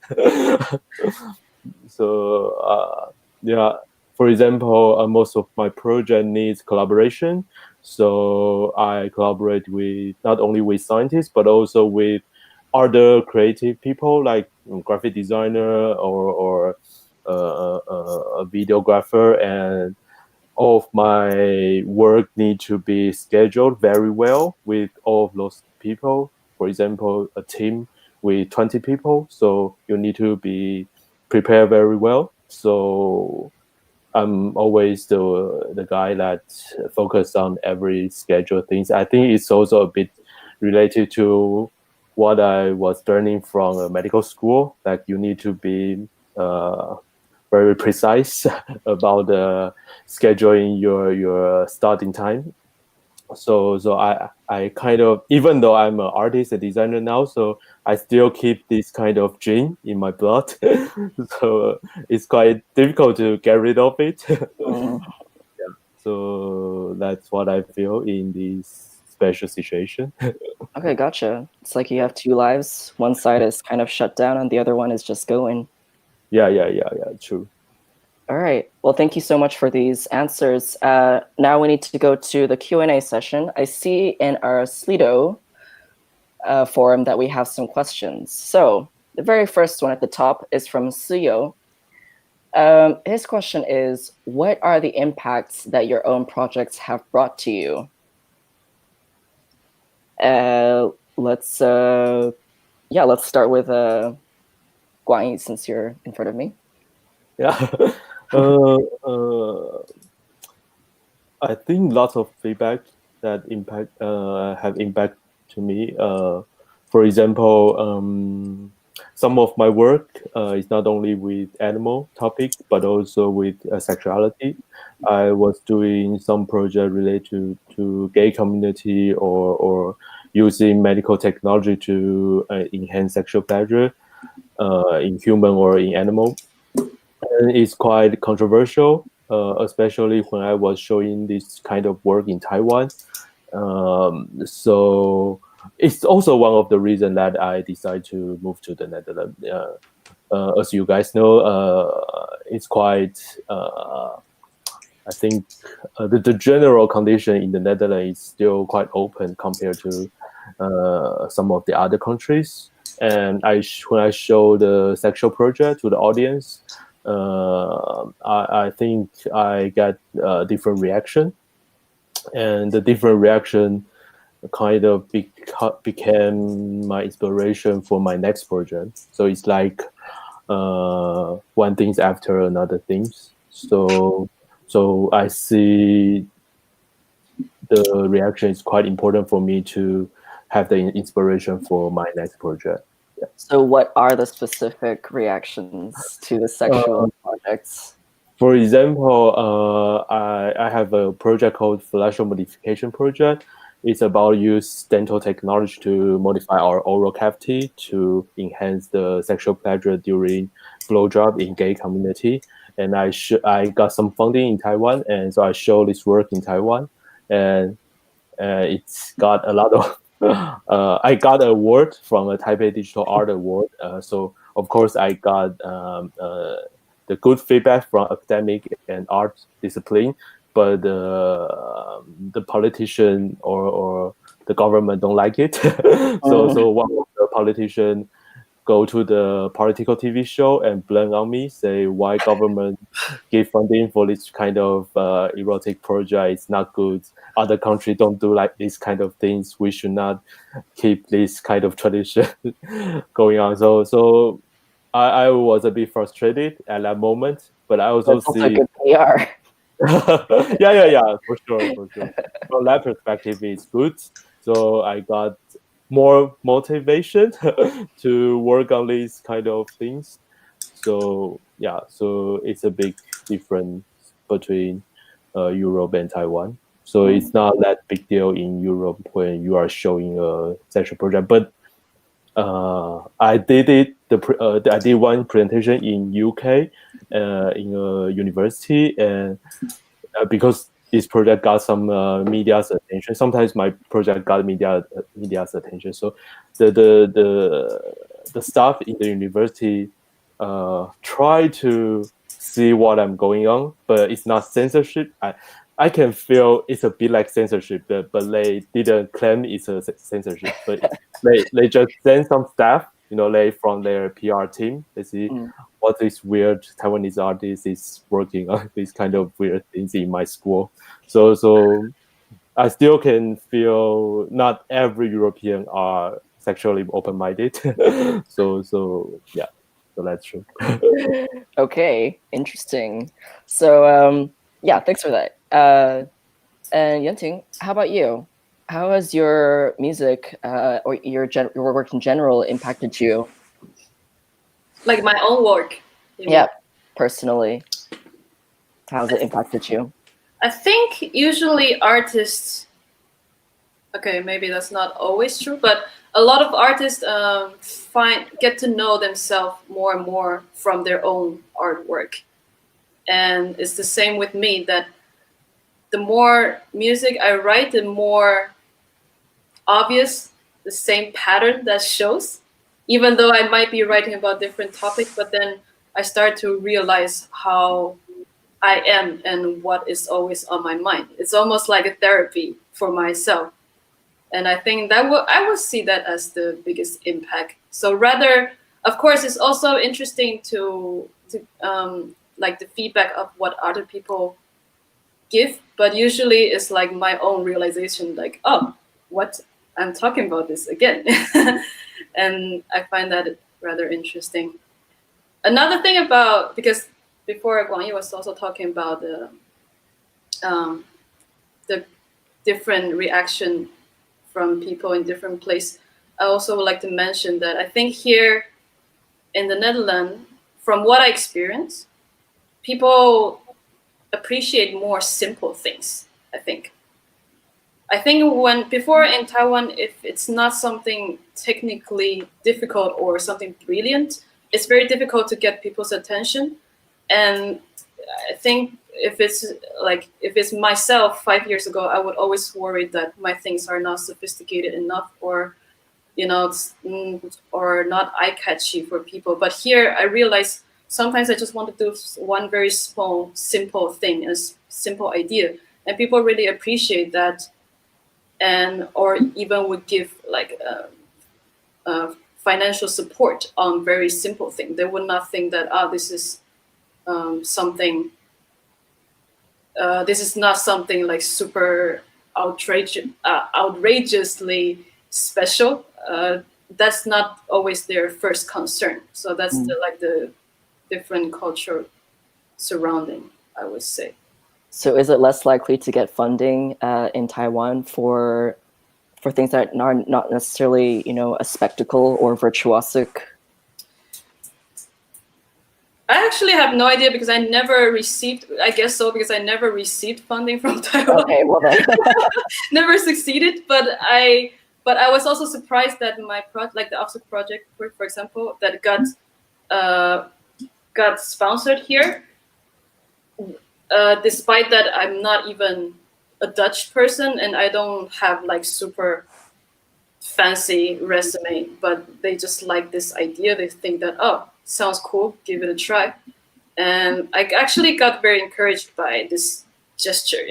So yeah, for example, most of my project needs collaboration. So I collaborate with not only with scientists but also with other creative people like graphic designer or a videographer, and all of my work need to be scheduled very well with all of those people. For example, a team with 20 people, so you need to be prepared very well. So I'm always the guy that focus on every schedule things. I think it's also a bit related to what I was learning from a medical school. Like you need to be very precise about the scheduling your starting time. So I kind of, even though I'm an artist and designer now, so I still keep this kind of gene in my blood. So it's quite difficult to get rid of it. Yeah. So that's what I feel in this special situation. Okay, gotcha. It's like you have two lives. One side is kind of shut down and the other one is just going. Yeah, true. All right. Well, thank you so much for these answers. Now we need to go to the Q&A session. I see in our Slido forum that we have some questions. So the very first one at the top is from Suyo. His question is, what are the impacts that your own projects have brought to you? Let's start with Kuang-Yi, since you're in front of me. Yeah. I think lots of feedback that have impact to me. For example, some of my work is not only with animal topic but also with sexuality. I was doing some project related to gay community or using medical technology to enhance sexual pleasure in human or in animal. And it's quite controversial, especially when I was showing this kind of work in Taiwan. So it's also one of the reasons that I decided to move to the Netherlands. As you guys know, it's quite, I think the general condition in the Netherlands is still quite open compared to some of the other countries. And when I show the sexual project to the audience, I think I get a different reaction, and the different reaction kind of became my inspiration for my next project. So it's like one thing after another things. So I see the reaction is quite important for me to have the inspiration for my next project. Yeah. So what are the specific reactions to the sexual projects? For example, I have a project called Facial Modification Project. It's about use dental technology to modify our oral cavity to enhance the sexual pleasure during blowjob in gay community. And I got some funding in Taiwan, and so I show this work in Taiwan, and it's got a lot of. I got an award from a Taipei Digital Art Award. So of course I got the good feedback from academic and art discipline, but the politician or the government don't like it. So one of the politicians go to the political TV show and blame on me, say why government give funding for this kind of erotic project. It's not good. Other countries don't do like this kind of things. We should not keep this kind of tradition going on. So I was a bit frustrated at that moment, but I also That's also see good PR. yeah, for sure. From that perspective, it's good. So I got more motivation to work on these kind of things. So yeah, so it's a big difference between Europe and Taiwan. So it's not that big deal in Europe when you are showing a sexual project, but I did it. I did one presentation in UK in a university, and because this project got some media's attention. Sometimes my project got media's attention. So the staff in the university try to see what I'm going on, but it's not censorship. I can feel it's a bit like censorship, but they didn't claim it's a censorship. But they just send some staff, like from their PR team. They see what this weird Taiwanese artist is working on these kind of weird things in my school. So I still can feel not every European are sexually open-minded. so yeah, so that's true. Okay, interesting. So yeah, thanks for that. And Yen-Ting, how about you? How has your music or your work in general impacted you? Like my own work. Yeah, personally. How has it impacted you? I think usually artists, okay, maybe that's not always true, but a lot of artists get to know themselves more and more from their own artwork. And it's the same with me, that the more music I write, the more obvious the same pattern that shows, even though I might be writing about different topics, but then I start to realize how I am and what is always on my mind. It's almost like a therapy for myself. And I think that I would see that as the biggest impact. So rather, of course, it's also interesting to like the feedback of what other people give, but usually it's like my own realization, like, oh, what, I'm talking about this again. And I find that rather interesting. Another thing about, because before Kuang-Yi was also talking about the different reaction from people in different places, I also would like to mention that I think here in the Netherlands, from what I experienced, people appreciate more simple things, I think. I think when before in Taiwan, if it's not something technically difficult or something brilliant, it's very difficult to get people's attention. And I think if it's myself 5 years ago, I would always worry that my things are not sophisticated enough, or or not eye-catchy for people. But here I realize sometimes I just want to do one very small, simple thing, a simple idea, and people really appreciate that. and or even would give like financial support on very simple things. They would not think that this is something. This is not something like super outrageously special. That's not always their first concern. So that's the different culture surrounding, I would say. So is it less likely to get funding in Taiwan for things that are not necessarily, a spectacle or virtuosic? I actually have no idea because I never received. I guess so because I never received funding from Taiwan. Okay, well then. Never succeeded, but I was also surprised that my project, like the Oxford project, for example, that got sponsored here. Despite that, I'm not even a Dutch person and I don't have like super fancy resume, but they just like this idea. They think that, sounds cool, give it a try. And I actually got very encouraged by this gesture,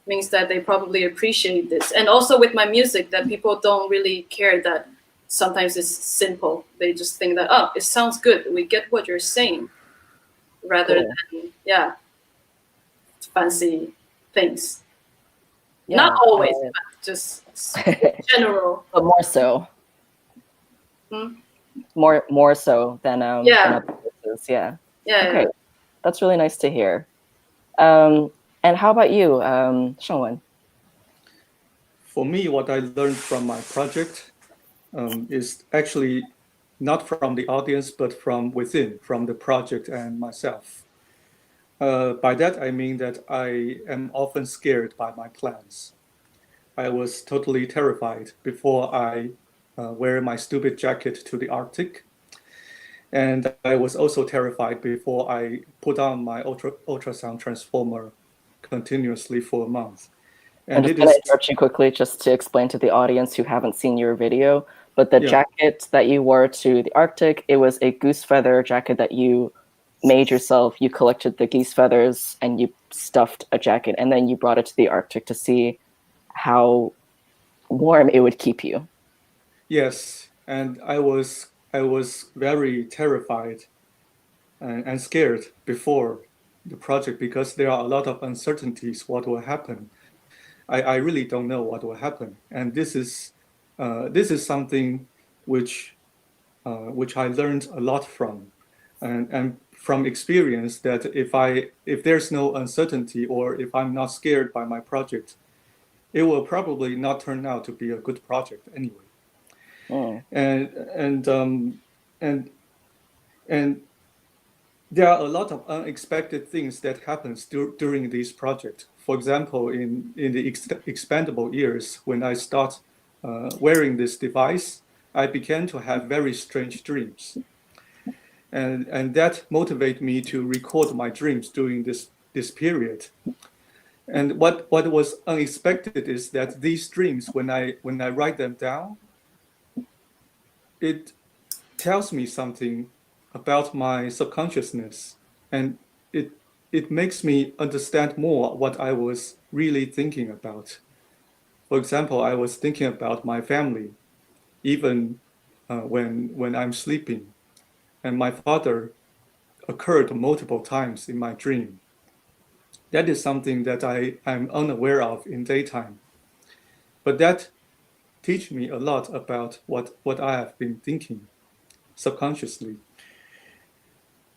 means that they probably appreciate this. And also with my music, that people don't really care that sometimes it's simple. They just think that, it sounds good. We get what you're saying rather than, fancy things. Yeah, not always, but just general. But more so. More so than other places. Yeah. Okay. That's really nice to hear. And how about you, Seng-Wen? For me, what I learned from my project is actually not from the audience, but from within, from the project and myself. By that, I mean that I am often scared by my plans. I was totally terrified before I wear my stupid jacket to the Arctic. And I was also terrified before I put on my ultrasound transformer continuously for a month. And just going to interrupt you quickly just to explain to the audience who haven't seen your video, but the jacket that you wore to the Arctic, it was a goose feather jacket that you made yourself. You collected the geese feathers and you stuffed a jacket and then you brought it to the Arctic to see how warm it would keep you. Yes, and I was very terrified and scared before the project because there are a lot of uncertainties what will happen. I really don't know what will happen, and this is something which I learned a lot from, and from experience that if there's no uncertainty or if I'm not scared by my project, it will probably not turn out to be a good project anyway. And there are a lot of unexpected things that happens during this project. For example, in the expandable years, when I start wearing this device, I began to have very strange dreams. And that motivated me to record my dreams during this period. And what was unexpected is that these dreams, when I write them down, it tells me something about my subconsciousness, and it makes me understand more what I was really thinking about. For example, I was thinking about my family, even when I'm sleeping, and my father occurred multiple times in my dream. That is something that I'm unaware of in daytime, but that teach me a lot about what I have been thinking subconsciously.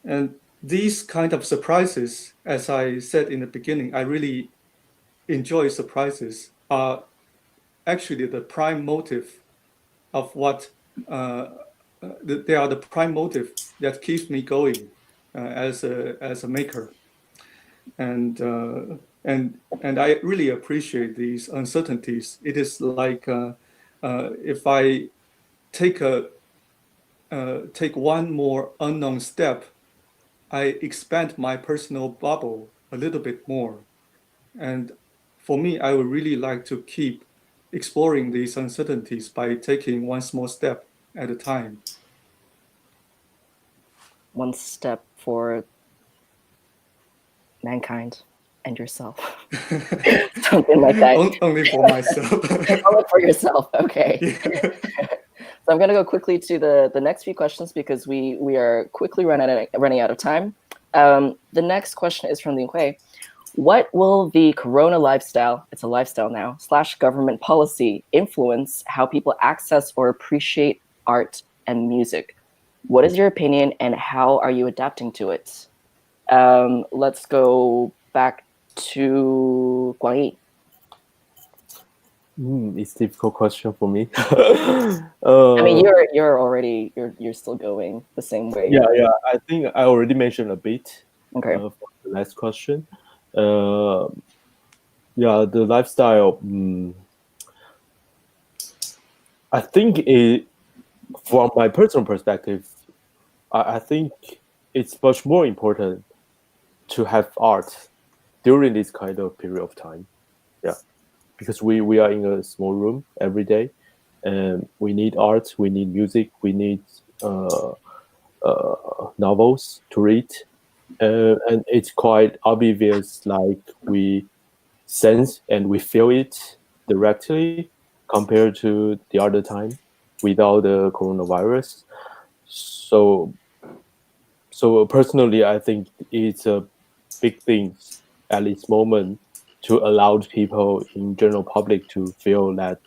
And these kind of surprises, as I said in the beginning, I really enjoy surprises, are actually the prime motive of what they are the prime motive that keeps me going as a maker. And I really appreciate these uncertainties. It is like if I take one more unknown step, I expand my personal bubble a little bit more. And for me, I would really like to keep exploring these uncertainties by taking one small step at a time. One step for mankind and yourself. Something like that. Only for myself. Only for yourself. Okay. Yeah. So I'm going to go quickly to the next few questions because we are quickly running out of time. The next question is from Lin Hui. What will the Corona lifestyle, it's a lifestyle now, / government policy influence how people access or appreciate art and music? What is your opinion and how are you adapting to it? Let's go back to Kuang-Yi. It's a difficult question for me. I mean, you're still going the same way. Yeah. I think I already mentioned a bit. Okay. For the last question. Yeah, the lifestyle. I think from my personal perspective, I think it's much more important to have art during this kind of period of time. Yeah, because we are in a small room every day, and we need art, we need music, we need novels to read, and it's quite obvious, like we sense and we feel it directly compared to the other time without the coronavirus. So personally, I think it's a big thing at this moment to allow people in general public to feel that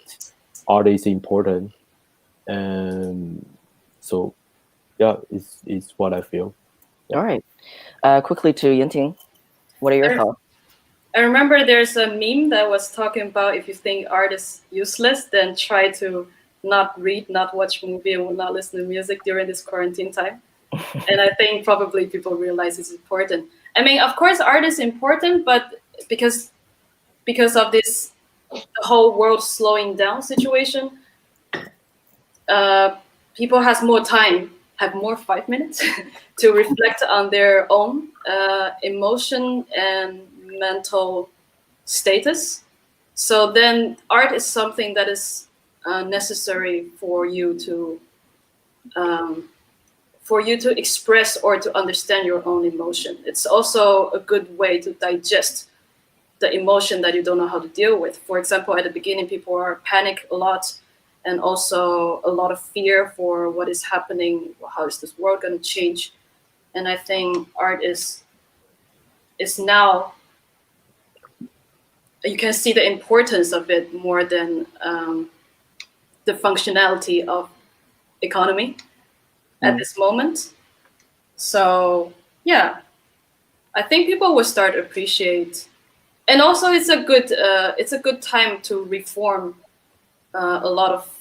art is important. And so, yeah, it's what I feel. All right. Quickly to Yen-Ting. What are your thoughts? I remember there's a meme that was talking about if you think art is useless, then try to not read, not watch movie, and not listen to music during this quarantine time. And I think probably people realize it's important. I mean, of course, art is important, but because of this the whole world slowing down situation, people have more 5 minutes to reflect on their own emotion and mental status. So then art is something that is necessary for you to express or to understand your own emotion. It's also a good way to digest the emotion that you don't know how to deal with. For example, at the beginning, people are panic a lot, and also a lot of fear for what is happening. How is this world going to change? And I think art is now, you can see the importance of it more than the functionality of economy at this moment. So yeah, I think people will start to appreciate, and also it's a good time to reform a lot of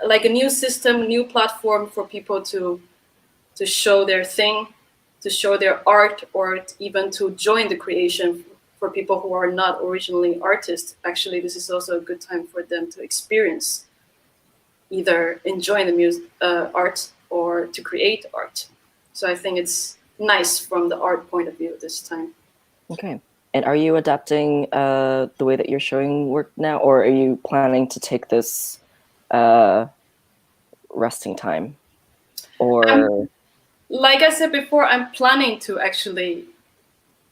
like a new system, new platform for people to show their thing, to show their art, or even to join the creation for people who are not originally artists. Actually, this is also a good time for them to experience, either enjoying the music, art, or to create art. So I think it's nice from the art point of view this time. Okay. And are you adapting the way that you're showing work now, or are you planning to take this resting time? Or like I said before, I'm planning to actually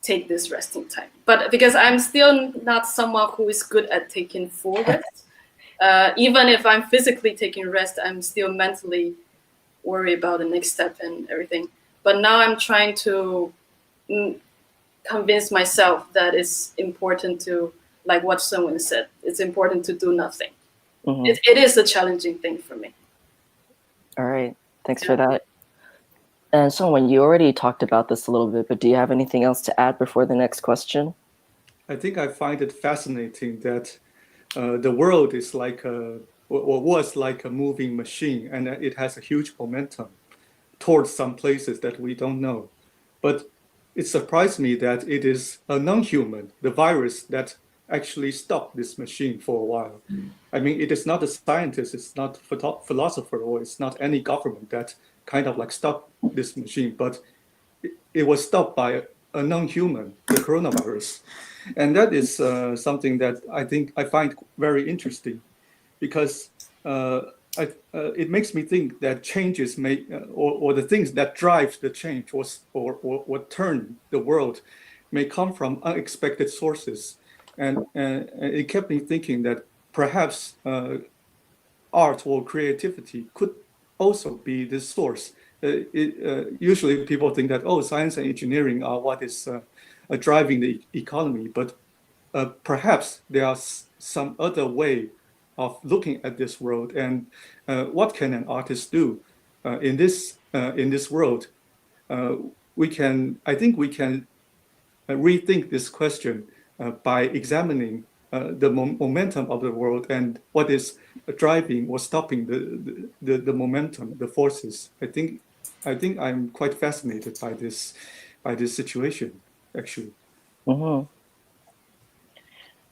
take this resting time, but because I'm still not someone who is good at taking full rest. Even if I'm physically taking rest, I'm still mentally worried about the next step and everything. But now I'm trying to convince myself that it's important to, like what someone said, it's important to do nothing. It is a challenging thing for me. All right, thanks for that. And Seng-Wen, you already talked about this a little bit, but do you have anything else to add before the next question? I think I find it fascinating that the world is like was like a moving machine, and it has a huge momentum towards some places that we don't know. But it surprised me that it is a non-human, the virus, that actually stopped this machine for a while. I mean, it is not a scientist, it's not a philosopher, or it's not any government that kind of like stopped this machine, but it was stopped by a non-human, the coronavirus. And that is something that I think I find very interesting, because it makes me think that changes may, or the things that drive the change or turn the world may come from unexpected sources. And it kept me thinking that perhaps art or creativity could also be the source. Usually people think that, oh, science and engineering are what is driving the economy, but perhaps there are some other way of looking at this world, and what can an artist do in this world? I think we can rethink this question by examining the momentum of the world and what is driving or stopping the momentum, the forces. I think I'm quite fascinated by this situation, actually. Mm-hmm.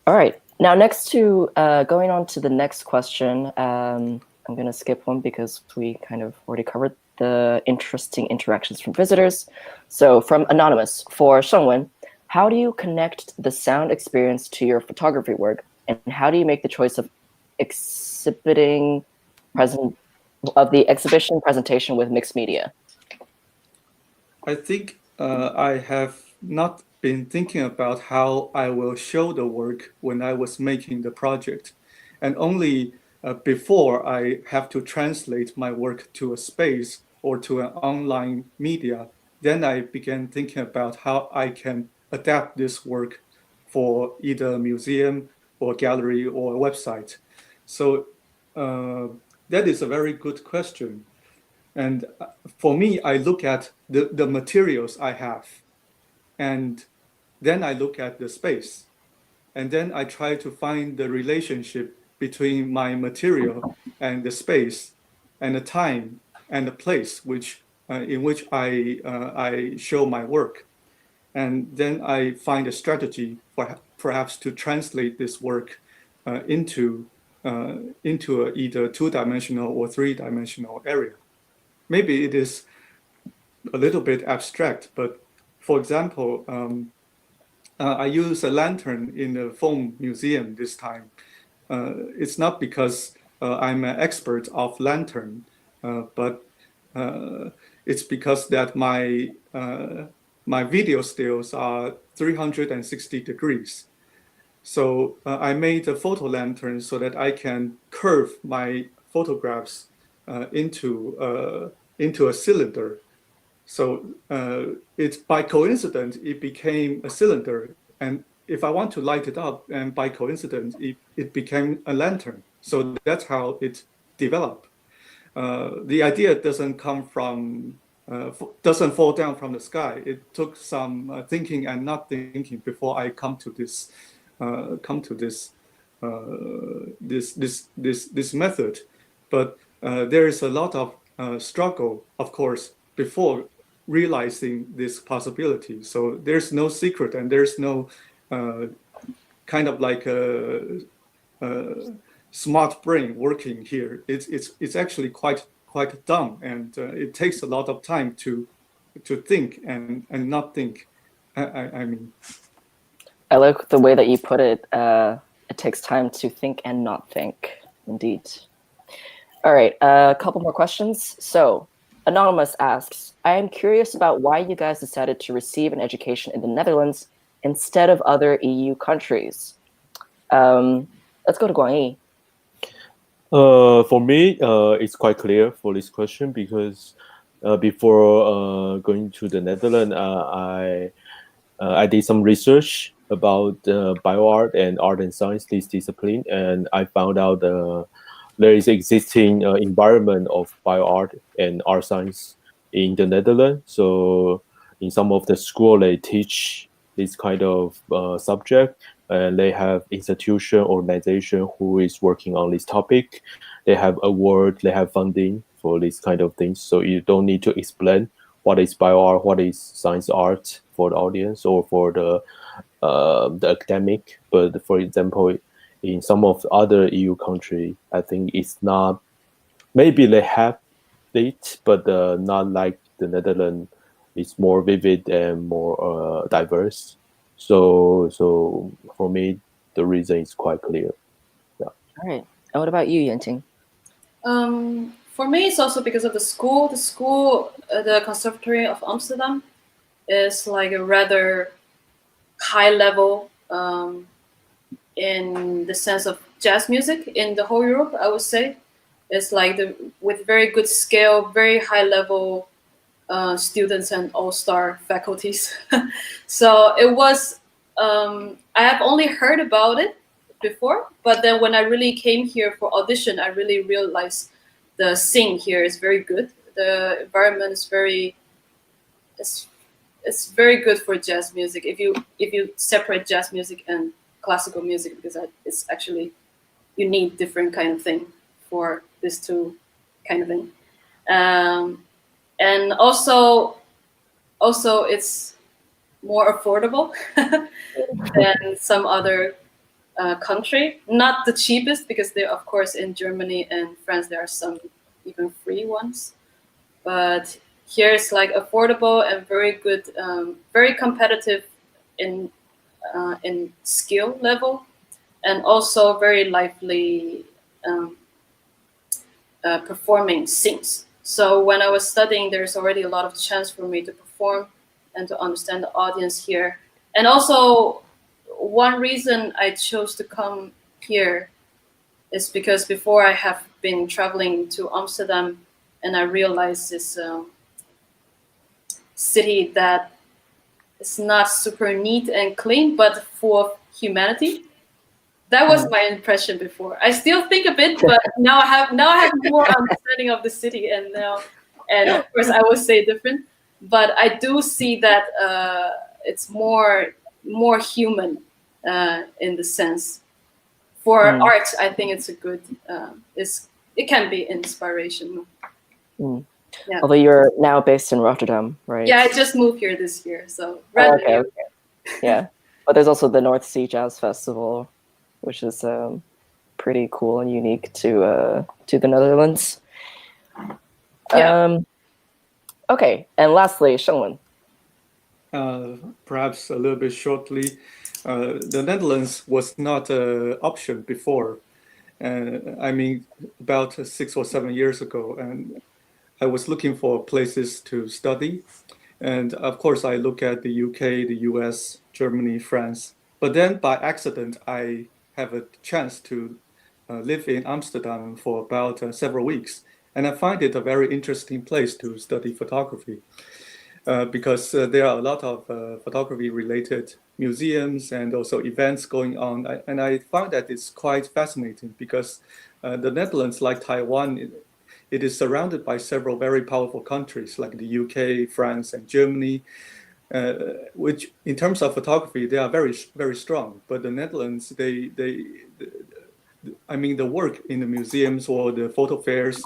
All right. Now, next to going on to the next question, I'm going to skip one because we kind of already covered the interesting interactions from visitors. So from Anonymous, for Seng-Wen, how do you connect the sound experience to your photography work? And how do you make the choice of the exhibition presentation with mixed media? I think I have not been thinking about how I will show the work when I was making the project. And only before I have to translate my work to a space or to an online media, then I began thinking about how I can adapt this work for either a museum or gallery or a website. So that is a very good question. And for me, I look at the materials I have, and then I look at the space, and then I try to find the relationship between my material and the space and the time and the place in which I show my work. And then I find a strategy for perhaps to translate this work into either two-dimensional or three-dimensional area. Maybe it is a little bit abstract, but for example, I use a lantern in the foam museum this time. It's not because I'm an expert of lantern, but it's because that my video stills are 360 degrees. So I made a photo lantern so that I can curve my photographs into a cylinder. So it's by coincidence, it became a cylinder. And if I want to light it up, and by coincidence, it became a lantern. So that's how it developed. The idea doesn't fall down from the sky. It took some thinking and not thinking before I come to this method. But there is a lot of struggle, of course, before realizing this possibility. So there's no secret, and there's no kind of like a smart brain working here. It's actually quite dumb, and it takes a lot of time to think and not think. I mean, I like the way that you put it. It takes time to think and not think. Indeed. All right, a couple more questions. So, Anonymous asks, I am curious about why you guys decided to receive an education in the Netherlands instead of other EU countries. Let's go to Kuang-Yi. For me, it's quite clear for this question because before going to the Netherlands, I did some research about bioart and art and science, this discipline, and I found out there is existing environment of bioart and art science in the Netherlands. So in some of the school, they teach this kind of subject, and they have institution, organization who is working on this topic. They have award, they have funding for this kind of things. So you don't need to explain what is bioart, what is science art for the audience or for the academic. But for example, in some of the other EU countries, I think it's not, maybe they have it, but not like the Netherlands. It's more vivid and more diverse. So for me, the reason is quite clear. Yeah. All right. And what about you, Yen-Ting? For me, it's also because of the school. The conservatory of Amsterdam is like a rather high level in the sense of jazz music in the whole Europe. I would say it's like with very good scale, very high level students and all-star faculties. So it was. I have only heard about it before, but then when I really came here for audition, I really realized the scene here is very good. The environment is it's very good for jazz music. If you separate jazz music and classical music, because it's actually you need different kind of thing for this two kind of thing, and also it's more affordable than some other country. Not the cheapest, because they, of course, in Germany and France there are some even free ones, but here it's like affordable and very good, very competitive in skill level, and also very lively performing scenes. So when I was studying, there's already a lot of chance for me to perform and to understand the audience here. And also, one reason I chose to come here is because before I have been traveling to Amsterdam, and I realized this city that is not super neat and clean, but full of humanity. That was my impression before. I still think a bit, but now I have more understanding of the city, and of course I will say different. But I do see that it's more human in the sense. For art, I think it's a good. It can be inspirational. Yeah. Although you're now based in Rotterdam, right? Yeah, I just moved here this year, so okay. Yeah, but there's also the North Sea Jazz Festival, which is pretty cool and unique to the Netherlands. Yeah. Okay, and lastly, Seng-Wen. Perhaps a little bit shortly, the Netherlands was not an option before. I mean, about 6 or 7 years ago, and I was looking for places to study. And of course, I look at the UK, the US, Germany, France. But then by accident, I have a chance to live in Amsterdam for about several weeks. And I find it a very interesting place to study photography because there are a lot of photography-related museums and also events going on. And I find that it's quite fascinating because the Netherlands, like Taiwan, it is surrounded by several very powerful countries like the UK, France, and Germany, which in terms of photography, they are very, very strong. But the Netherlands, I mean, the work in the museums or the photo fairs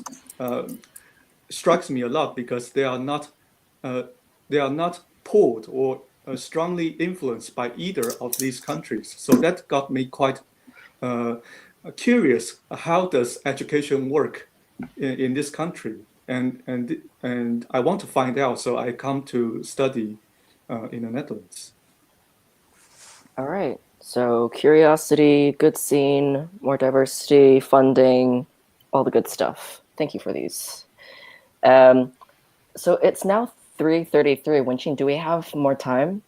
strikes me a lot because they are not pulled or strongly influenced by either of these countries. So that got me quite curious. How does education work in this country? And I want to find out. So I come to study in the Netherlands. All right. So curiosity, good scene, more diversity, funding, all the good stuff. Thank you for these. So it's now 3:33. Wen Chin, do we have more time?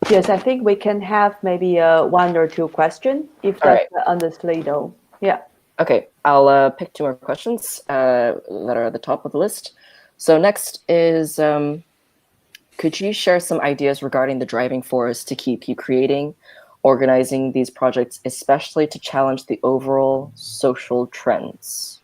Yes, I think we can have maybe 1 or 2 questions if that's on the slate though. Yeah. Okay, I'll pick 2 more questions that are at the top of the list. So next is, could you share some ideas regarding the driving force to keep you creating, organizing these projects, especially to challenge the overall social trends?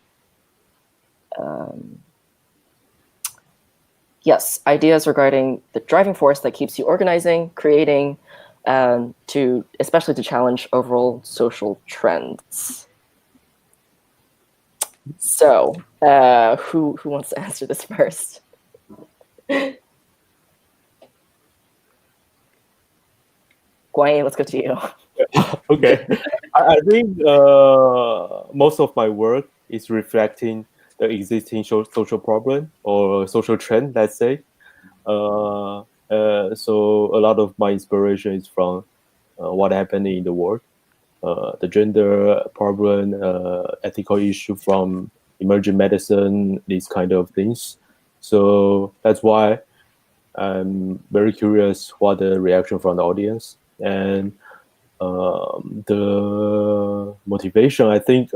Yes, ideas regarding the driving force that keeps you organizing, creating, especially to challenge overall social trends. So, who wants to answer this first? Kuang-Yi, let's go to you. Okay, I think most of my work is reflecting the existing social problem or social trend, let's say. So a lot of my inspiration is from what happened in the world. the gender problem, ethical issue from emerging medicine, these kind of things. So that's why I'm very curious what the reaction from the audience. And the motivation, I think,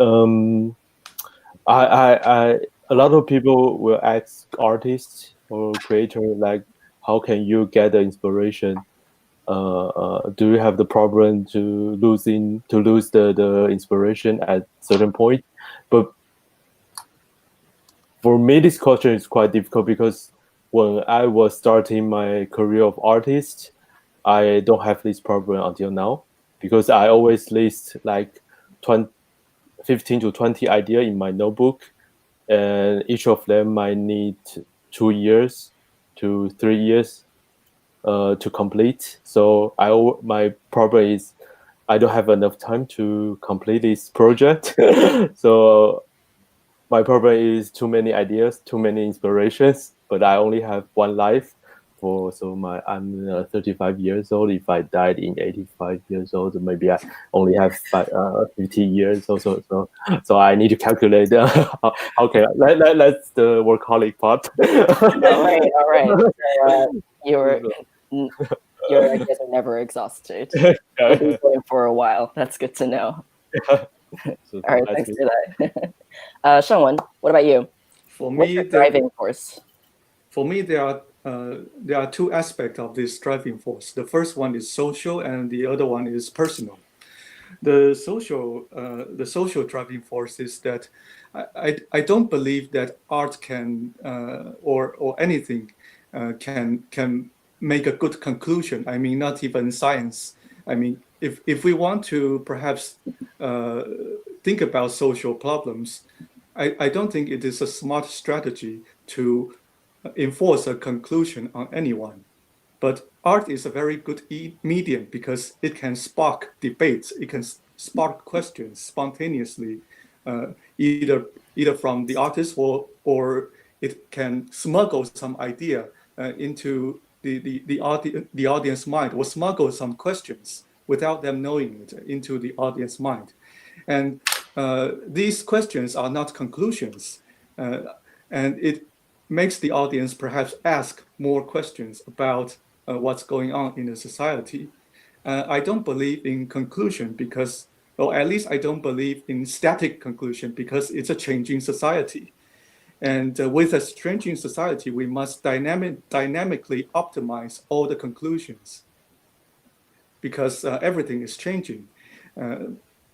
I a lot of people will ask artists or creator, like, how can you get the inspiration? Do you have the problem to lose the inspiration at certain point? But for me, this question is quite difficult because when I was starting my career of artist, I don't have this problem until now, because I always list like 15 to 20 ideas in my notebook, and each of them might need 2 years to 3 years to complete. So my problem is I don't have enough time to complete this project. So my problem is too many ideas, too many inspirations, but I only have one life. I'm 35 years old. If I died in 85 years old, maybe I only have 50 years. So I need to calculate how can let's the workaholic part. All right. So, your ideas are never exhausted. You'll be going for a while. That's good to know. So all right, thanks for that. Seng-Wen, what about you? For What's me, your driving force? For me, there are two aspects of this driving force. The first one is social, and the other one is personal. The social driving force is that I don't believe that art can or anything can make a good conclusion. I mean, not even science. I mean, if we want to perhaps think about social problems, I don't think it is a smart strategy to enforce a conclusion on anyone. But art is a very good medium because it can spark debates. It can spark questions spontaneously, either from the artist or it can smuggle some idea into the audience mind, or smuggle some questions without them knowing it into the audience mind. And these questions are not conclusions, and it makes the audience perhaps ask more questions about what's going on in the society. I don't believe in conclusion because, or at least I don't believe in static conclusion, because it's a changing society. And with a changing society, we must dynamically optimize all the conclusions, because everything is changing.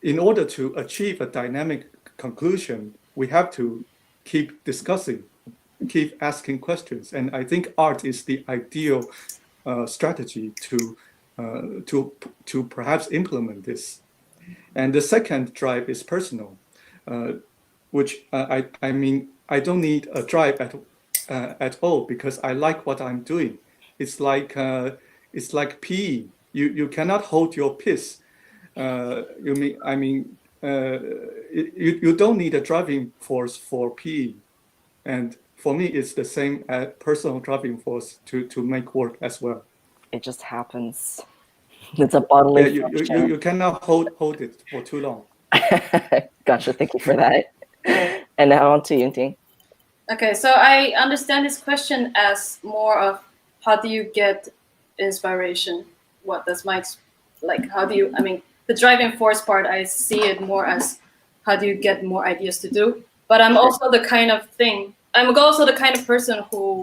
In order to achieve a dynamic conclusion, we have to keep discussing, keep asking questions. And I think art is the ideal strategy to perhaps implement this. And the second drive is personal, which I mean, I don't need a drive at all, because I like what I'm doing. It's like PE. You cannot hold your piss. You don't need a driving force for PE. And for me, it's the same personal driving force to make work as well. It just happens. It's a bodily function. You cannot hold it for too long. Gotcha. Thank you for that. And now on to Yen-Ting. Okay, so I understand this question as more of how do you get inspiration? What does how do you, I mean, the driving force part, I see it more as how do you get more ideas to do? But I'm also the kind of person who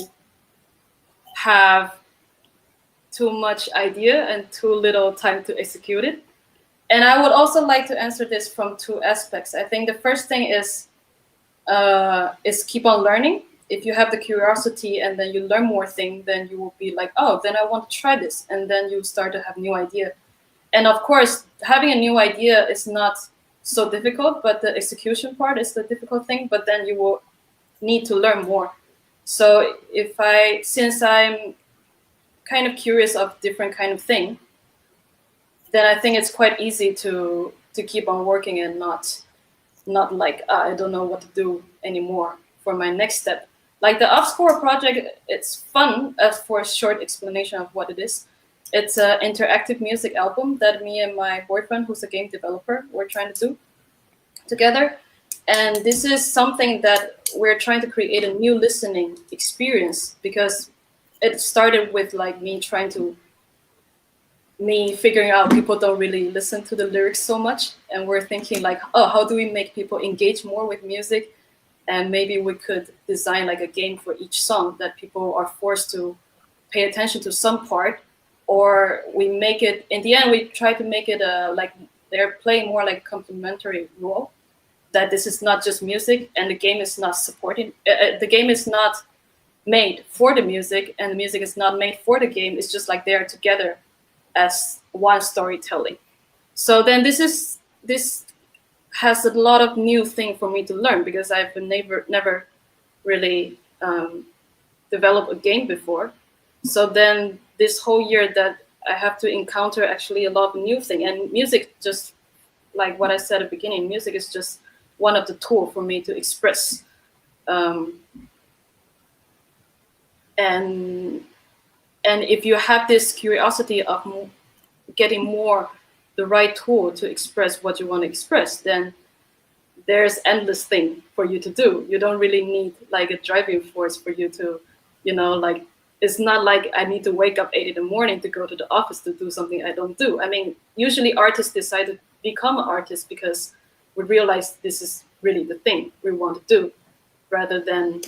have too much idea and too little time to execute it. And I would also like to answer this from two aspects. I think the first thing is keep on learning. If you have the curiosity and then you learn more things, then you will be like, oh, then I want to try this. And then you start to have new idea. And of course, having a new idea is not so difficult, but the execution part is the difficult thing. But then you will need to learn more. So since I'm kind of curious of different kind of thing, then I think it's quite easy to keep on working and not like I don't know what to do anymore for my next step. Like the Upscore project, it's fun as for a short explanation of what it is. It's an interactive music album that me and my boyfriend, who's a game developer, we're trying to do together. And this is something that we're trying to create a new listening experience, because it started with like me figuring out people don't really listen to the lyrics so much, and we're thinking like, oh, how do we make people engage more with music? And maybe we could design like a game for each song that people are forced to pay attention to some part, or we make it, in the end we try to make it like they're playing more like a complementary role, that this is not just music and the game is not supporting, the game is not made for the music and the music is not made for the game. It's just like they're together as one storytelling. So then this has a lot of new thing for me to learn, because I've never really developed a game before. So then this whole year that I have to encounter actually a lot of new thing, and music, just like what I said at the beginning, music is just one of the tools for me to express. And if you have this curiosity of getting more the right tool to express what you want to express, then there's endless thing for you to do. You don't really need like a driving force for you to, like, it's not like I need to wake up 8 in the morning to go to the office to do something I don't do. I mean, usually artists decide to become an artist because we realize this is really the thing we want to do, rather than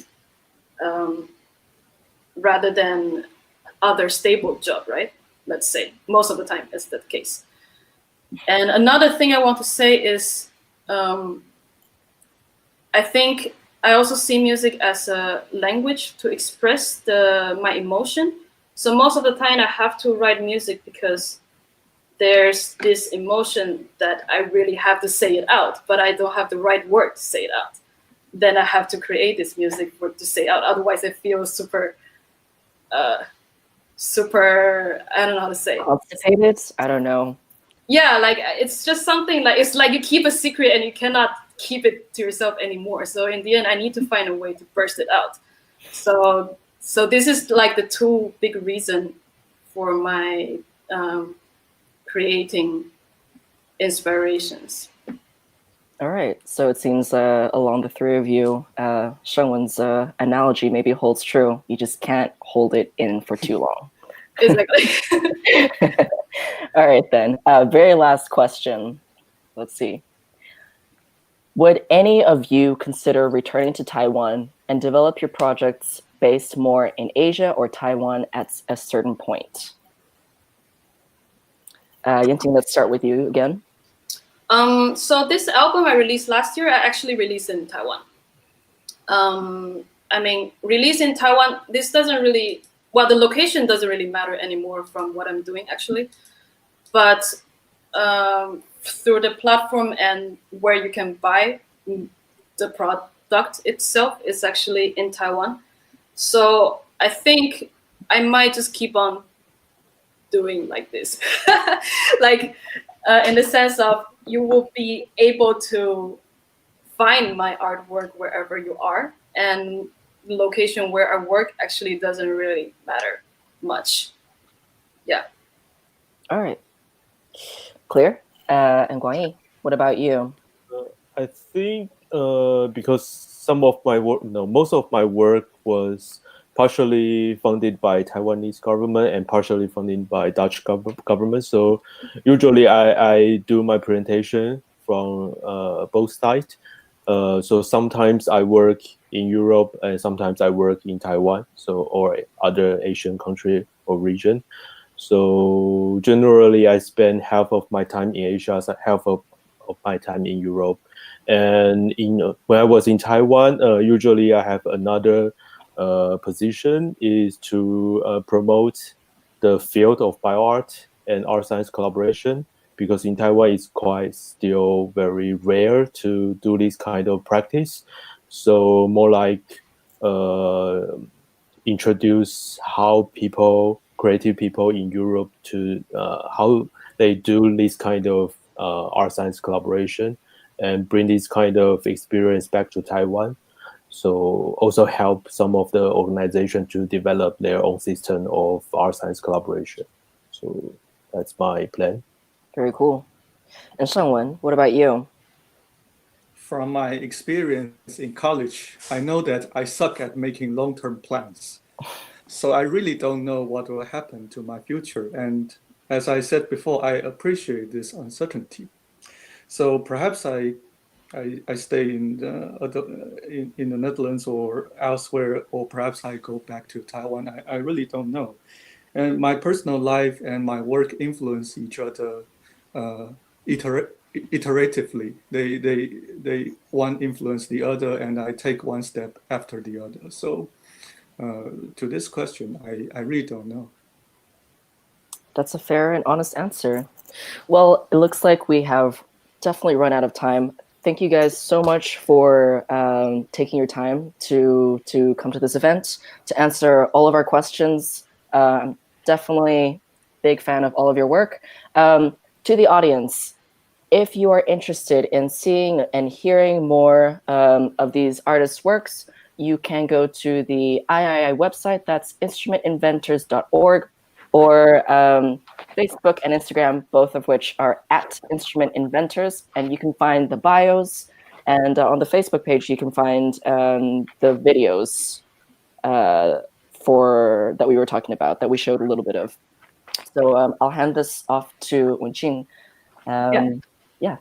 other stable job, right? Let's say most of the time is that case. And another thing I want to say is, I think I also see music as a language to express my emotion. So most of the time I have to write music because there's this emotion that I really have to say it out, but I don't have the right word to say it out. Then I have to create this music to say out. Otherwise it feels super, I don't know how to say. Constipated? I don't know. Yeah, like it's just something like, it's like you keep a secret and you cannot keep it to yourself anymore. So in the end, I need to find a way to burst it out. So this is like the two big reason for my creating inspirations. All right. So it seems along the three of you, Seng-Wen's analogy maybe holds true. You just can't hold it in for too long. Exactly. All right, then. Very last question. Let's see. Would any of you consider returning to Taiwan and develop your projects based more in Asia or Taiwan at a certain point? Yen-Ting, let's start with you again. So this album I released last year, I actually released in Taiwan. I mean, release in Taiwan, this doesn't really, well, the location doesn't really matter anymore from what I'm doing actually. But through the platform and where you can buy the product itself is actually in Taiwan. So I think I might just keep on doing like this. Like in the sense of you will be able to find my artwork wherever you are, and the location where I work actually doesn't really matter much. Yeah. All right. Clear? And Kuang-Yi, what about you? I think because some of my work, no, most of my work was partially funded by Taiwanese government and partially funded by Dutch government. So usually I do my presentation from both sides. So sometimes I work in Europe and sometimes I work in Taiwan, so or other Asian country or region. So generally I spend half of my time in Asia, half of my time in Europe. And when I was in Taiwan, usually I have another position is to promote the field of bioart and art science collaboration, because in Taiwan it's quite still very rare to do this kind of practice. So more like introduce how creative people in Europe to how they do this kind of art science collaboration and bring this kind of experience back to Taiwan. So also help some of the organization to develop their own system of art science collaboration. So that's my plan. Very cool. And Seng-Wen, what about you? From my experience in college, I know that I suck at making long-term plans. So I really don't know what will happen to my future. And as I said before, I appreciate this uncertainty. So perhaps I stay in the Netherlands or elsewhere, or perhaps I go back to Taiwan. I really don't know. And my personal life and my work influence each other iteratively. They one influence the other, and I take one step after the other. So to this question, I really don't know. That's a fair and honest answer. Well, it looks like we have definitely run out of time. Thank you guys so much for taking your time to come to this event, to answer all of our questions. I'm definitely big fan of all of your work. To the audience, if you are interested in seeing and hearing more of these artists' works, you can go to the III website, that's instrumentinventors.org, or Facebook and Instagram, both of which are at Instrument Inventors, and you can find the bios. And on the Facebook page, you can find the videos that we were talking about, that we showed a little bit of. So I'll hand this off to Wen Chin. Yeah.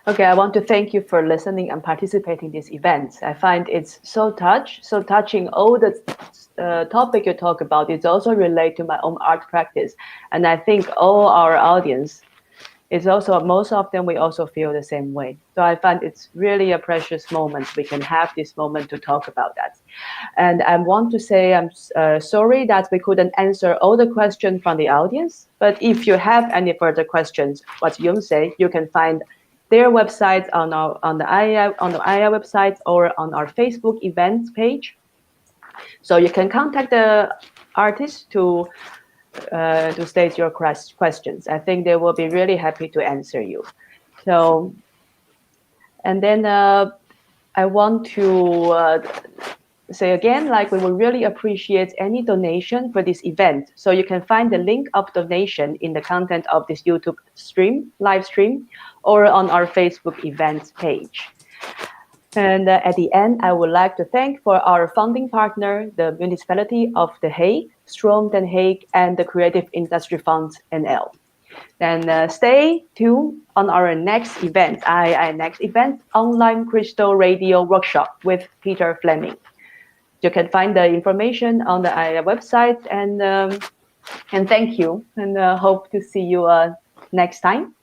Okay, I want to thank you for listening and participating in this event. I find it's so touching. All the topic you talk about is also relate to my own art practice. And I think all our audience is also, most of them, we also feel the same way. So I find it's really a precious moment. We can have this moment to talk about that. And I want to say I'm sorry that we couldn't answer all the questions from the audience. But if you have any further questions, what Yung say, you can find their websites on the IA website or on our Facebook events page. So you can contact the artist to state your questions. I think they will be really happy to answer you. So, and then I want to say again, like, we will really appreciate any donation for this event. So you can find the link of donation in the content of this YouTube live stream, or on our Facebook events page. And at the end, I would like to thank for our funding partner, the Municipality of The Hague, Stroom Den Haag, and the Creative Industry Fund NL. Then stay tuned on our next event, Online Crystal Radio Workshop with Peter Fleming. You can find the information on the IA website, and thank you, and hope to see you next time.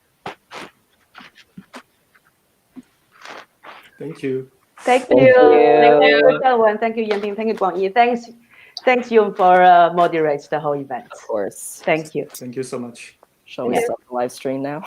Thank you. Thank Thank you. you. Thank you, Yen-Ting. Thank you, Kuang-Yi. Thanks you for moderate the whole event. Of course. Thank you. Thank you so much. Shall we stop the live stream now?